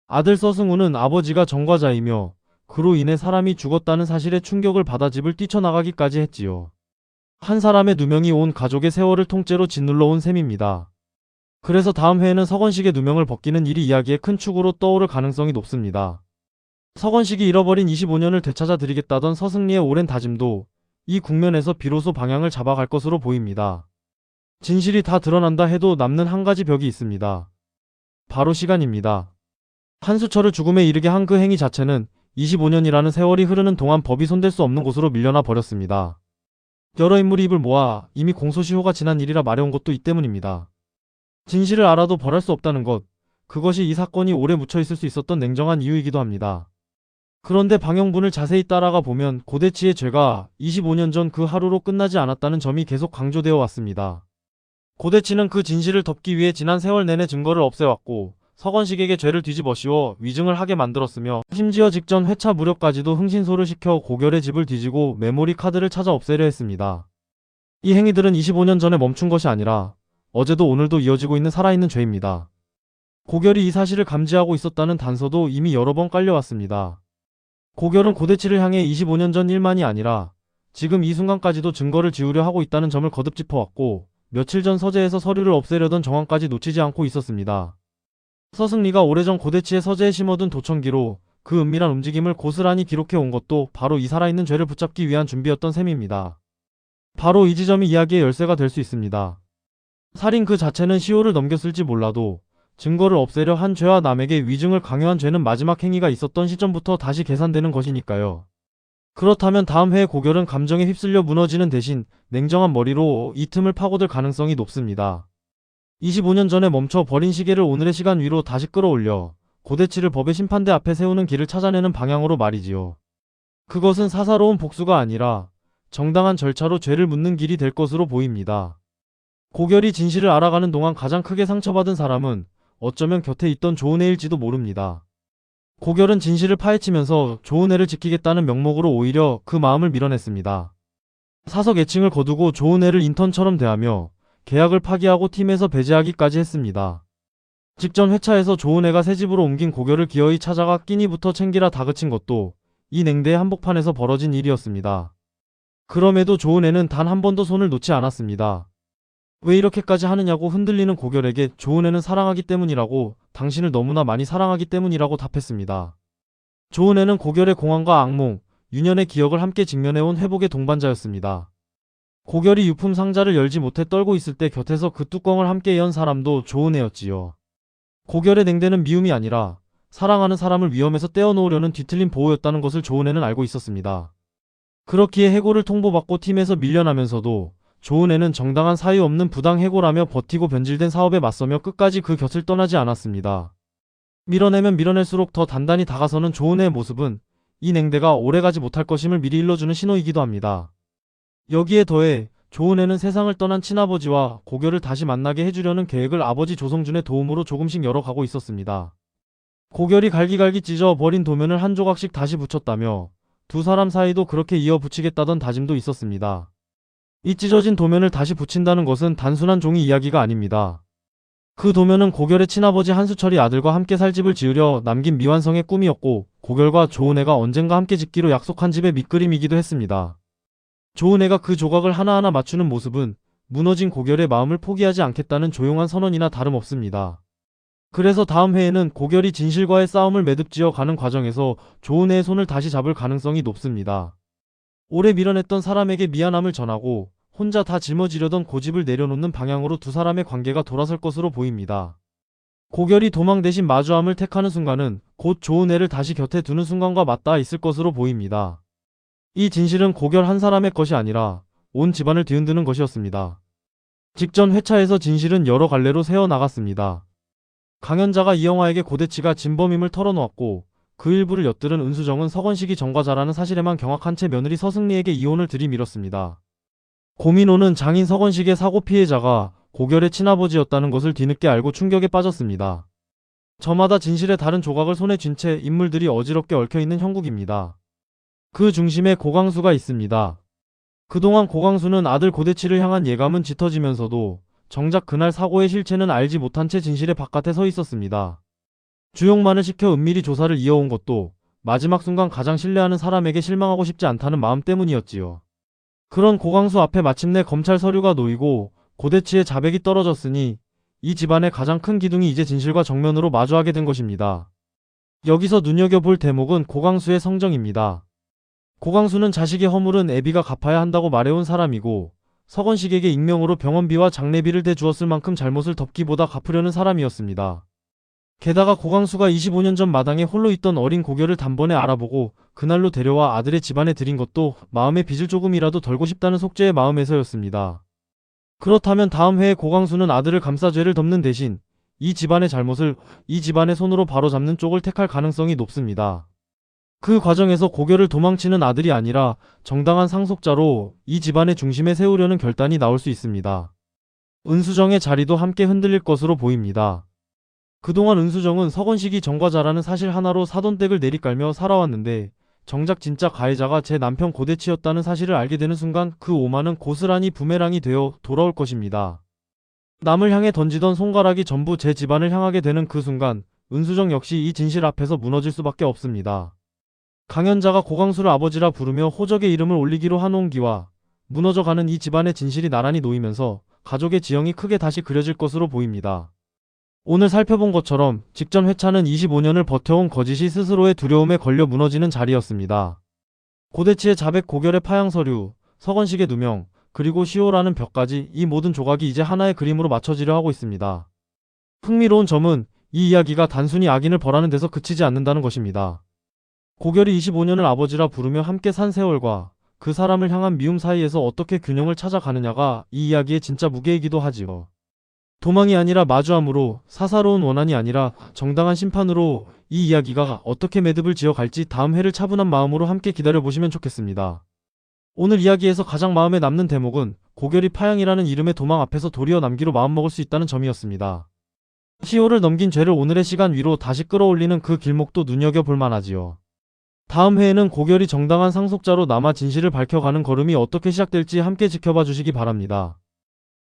B: 아들 서승우는 아버지가 전과자이며 그로 인해 사람이 죽었다는 사실에 충격을 받아 집을 뛰쳐나가기까지 했지요. 한 사람의 누명이 온 가족의 세월을 통째로 짓눌러온 셈입니다. 그래서 다음 회에는 서건식의 누명을 벗기는 일이 이야기의 큰 축으로 떠오를 가능성이 높습니다. 서건식이 잃어버린 25년을 되찾아 드리겠다던 서승리의 오랜 다짐도 이 국면에서 비로소 방향을 잡아갈 것으로 보입니다. 진실이 다 드러난다 해도 남는 한 가지 벽이 있습니다. 바로 시간입니다. 한수철을 죽음에 이르게 한 그 행위 자체는 25년이라는 세월이 흐르는 동안 법이 손댈 수 없는 곳으로 밀려나 버렸습니다. 여러 인물이 입을 모아 이미 공소시효가 지난 일이라 말해온 것도 이 때문입니다. 진실을 알아도 벌할 수 없다는 것, 그것이 이 사건이 오래 묻혀있을 수 있었던 냉정한 이유이기도 합니다. 그런데 방영분을 자세히 따라가 보면 고대치의 죄가 25년 전 그 하루로 끝나지 않았다는 점이 계속 강조되어 왔습니다. 고대치는 그 진실을 덮기 위해 지난 세월 내내 증거를 없애왔고 서건식에게 죄를 뒤집어 씌워 위증을 하게 만들었으며 심지어 직전 회차 무렵까지도 흥신소를 시켜 고결의 집을 뒤지고 메모리 카드를 찾아 없애려 했습니다. 이 행위들은 25년 전에 멈춘 것이 아니라 어제도 오늘도 이어지고 있는 살아있는 죄입니다. 고결이 이 사실을 감지하고 있었다는 단서도 이미 여러 번 깔려왔습니다. 고결은 고대치를 향해 25년 전 일만이 아니라 지금 이 순간까지도 증거를 지우려 하고 있다는 점을 거듭 짚어왔고 며칠 전 서재에서 서류를 없애려던 정황까지 놓치지 않고 있었습니다. 서승리가 오래전 고대치의 서재에 심어둔 도청기로 그 은밀한 움직임을 고스란히 기록해 온 것도 바로 이 살아있는 죄를 붙잡기 위한 준비였던 셈입니다. 바로 이 지점이 이야기의 열쇠가 될 수 있습니다. 살인 그 자체는 시효를 넘겼을지 몰라도 증거를 없애려 한 죄와 남에게 위증을 강요한 죄는 마지막 행위가 있었던 시점부터 다시 계산되는 것이니까요. 그렇다면 다음 회에 고결은 감정에 휩쓸려 무너지는 대신 냉정한 머리로 이 틈을 파고들 가능성이 높습니다. 25년 전에 멈춰 버린 시계를 오늘의 시간 위로 다시 끌어올려 고대치를 법의 심판대 앞에 세우는 길을 찾아내는 방향으로 말이지요. 그것은 사사로운 복수가 아니라 정당한 절차로 죄를 묻는 길이 될 것으로 보입니다. 고결이 진실을 알아가는 동안 가장 크게 상처받은 사람은 어쩌면 곁에 있던 조은혜일지도 모릅니다. 고결은 진실을 파헤치면서 조은혜를 지키겠다는 명목으로 오히려 그 마음을 밀어냈습니다. 사석 애칭을 거두고 조은혜를 인턴처럼 대하며 계약을 파기하고 팀에서 배제하기까지 했습니다. 직전 회차에서 조은혜가 새 집으로 옮긴 고결을 기어이 찾아가 끼니부터 챙기라 다그친 것도 이 냉대의 한복판에서 벌어진 일이었습니다. 그럼에도 조은혜는 단 한 번도 손을 놓지 않았습니다. 왜 이렇게까지 하느냐고 흔들리는 고결에게 조은혜는 사랑하기 때문이라고, 당신을 너무나 많이 사랑하기 때문이라고 답했습니다. 조은혜는 고결의 공황과 악몽, 유년의 기억을 함께 직면해온 회복의 동반자였습니다. 고결이 유품 상자를 열지 못해 떨고 있을 때 곁에서 그 뚜껑을 함께 연 사람도 조은혜였지요. 고결의 냉대는 미움이 아니라 사랑하는 사람을 위험에서 떼어놓으려는 뒤틀린 보호였다는 것을 조은혜는 알고 있었습니다. 그렇기에 해고를 통보받고 팀에서 밀려나면서도 조은혜는 정당한 사유 없는 부당 해고라며 버티고 변질된 사업에 맞서며 끝까지 그 곁을 떠나지 않았습니다. 밀어내면 밀어낼수록 더 단단히 다가서는 조은혜의 모습은 이 냉대가 오래가지 못할 것임을 미리 일러주는 신호이기도 합니다. 여기에 더해 조은혜는 세상을 떠난 친아버지와 고결을 다시 만나게 해주려는 계획을 아버지 조성준의 도움으로 조금씩 열어가고 있었습니다. 고결이 갈기갈기 찢어 버린 도면을 한 조각씩 다시 붙였다며 두 사람 사이도 그렇게 이어 붙이겠다던 다짐도 있었습니다. 이 찢어진 도면을 다시 붙인다는 것은 단순한 종이 이야기가 아닙니다. 그 도면은 고결의 친아버지 한수철이 아들과 함께 살 집을 지으려 남긴 미완성의 꿈이었고 고결과 조은혜가 언젠가 함께 짓기로 약속한 집의 밑그림이기도 했습니다. 조은혜가 그 조각을 하나하나 맞추는 모습은 무너진 고결의 마음을 포기하지 않겠다는 조용한 선언이나 다름없습니다. 그래서 다음 회에는 고결이 진실과의 싸움을 매듭지어 가는 과정에서 조은혜의 손을 다시 잡을 가능성이 높습니다. 오래 밀어냈던 사람에게 미안함을 전하고 혼자 다 짊어지려던 고집을 내려놓는 방향으로 두 사람의 관계가 돌아설 것으로 보입니다. 고결이 도망 대신 마주함을 택하는 순간은 곧 조은혜를 다시 곁에 두는 순간과 맞닿아 있을 것으로 보입니다. 이 진실은 고결 한 사람의 것이 아니라 온 집안을 뒤흔드는 것이었습니다. 직전 회차에서 진실은 여러 갈래로 새어나갔습니다. 강연자가 이영화에게 고대치가 진범임을 털어놓았고 그 일부를 엿들은 은수정은 서건식이 전과자라는 사실에만 경악한 채 며느리 서승리에게 이혼을 들이밀었습니다. 고민호는 장인 서건식의 사고 피해자가 고결의 친아버지였다는 것을 뒤늦게 알고 충격에 빠졌습니다. 저마다 진실의 다른 조각을 손에 쥔 채 인물들이 어지럽게 얽혀있는 형국입니다. 그 중심에 고광수가 있습니다. 그동안 고광수는 아들 고대치를 향한 예감은 짙어지면서도 정작 그날 사고의 실체는 알지 못한 채 진실의 바깥에 서 있었습니다. 주용만을 시켜 은밀히 조사를 이어온 것도 마지막 순간 가장 신뢰하는 사람에게 실망하고 싶지 않다는 마음 때문이었지요. 그런 고광수 앞에 마침내 검찰 서류가 놓이고 고대치의 자백이 떨어졌으니 이 집안의 가장 큰 기둥이 이제 진실과 정면으로 마주하게 된 것입니다. 여기서 눈여겨볼 대목은 고광수의 성정입니다. 고강수는 자식의 허물은 애비가 갚아야 한다고 말해온 사람이고 서건식에게 익명으로 병원비와 장례비를 대주었을 만큼 잘못을 덮기보다 갚으려는 사람이었습니다. 게다가 고강수가 25년 전 마당에 홀로 있던 어린 고결을 단번에 알아보고 그날로 데려와 아들의 집안에 들인 것도 마음의 빚을 조금이라도 덜고 싶다는 속죄의 마음에서였습니다. 그렇다면 다음 해에 고강수는 아들을 감싸 죄를 덮는 대신 이 집안의 잘못을 이 집안의 손으로 바로잡는 쪽을 택할 가능성이 높습니다. 그 과정에서 고결을 도망치는 아들이 아니라 정당한 상속자로 이 집안의 중심에 세우려는 결단이 나올 수 있습니다. 은수정의 자리도 함께 흔들릴 것으로 보입니다. 그동안 은수정은 서건식이 전과자라는 사실 하나로 사돈댁을 내리깔며 살아왔는데 정작 진짜 가해자가 제 남편 고대치였다는 사실을 알게 되는 순간 그 오만은 고스란히 부메랑이 되어 돌아올 것입니다. 남을 향해 던지던 손가락이 전부 제 집안을 향하게 되는 그 순간 은수정 역시 이 진실 앞에서 무너질 수밖에 없습니다. 강연자가 고강수를 아버지라 부르며 호적의 이름을 올리기로 한 온기와 무너져가는 이 집안의 진실이 나란히 놓이면서 가족의 지형이 크게 다시 그려질 것으로 보입니다. 오늘 살펴본 것처럼 직전 회차는 25년을 버텨온 거짓이 스스로의 두려움에 걸려 무너지는 자리였습니다. 고대치의 자백 고결의 파양 서류, 서건식의 누명, 그리고 시호라는 벽까지 이 모든 조각이 이제 하나의 그림으로 맞춰지려 하고 있습니다. 흥미로운 점은 이 이야기가 단순히 악인을 벌하는 데서 그치지 않는다는 것입니다. 고결이 25년을 아버지라 부르며 함께 산 세월과 그 사람을 향한 미움 사이에서 어떻게 균형을 찾아가느냐가 이 이야기의 진짜 무게이기도 하지요. 도망이 아니라 마주함으로, 사사로운 원한이 아니라 정당한 심판으로 이 이야기가 어떻게 매듭을 지어갈지 다음 회를 차분한 마음으로 함께 기다려보시면 좋겠습니다. 오늘 이야기에서 가장 마음에 남는 대목은 고결이 파양이라는 이름의 도망 앞에서 도리어 남기로 마음먹을 수 있다는 점이었습니다. 시호를 넘긴 죄를 오늘의 시간 위로 다시 끌어올리는 그 길목도 눈여겨볼 만하지요. 다음 회에는 고결이 정당한 상속자로 남아 진실을 밝혀가는 걸음이 어떻게 시작될지 함께 지켜봐 주시기 바랍니다.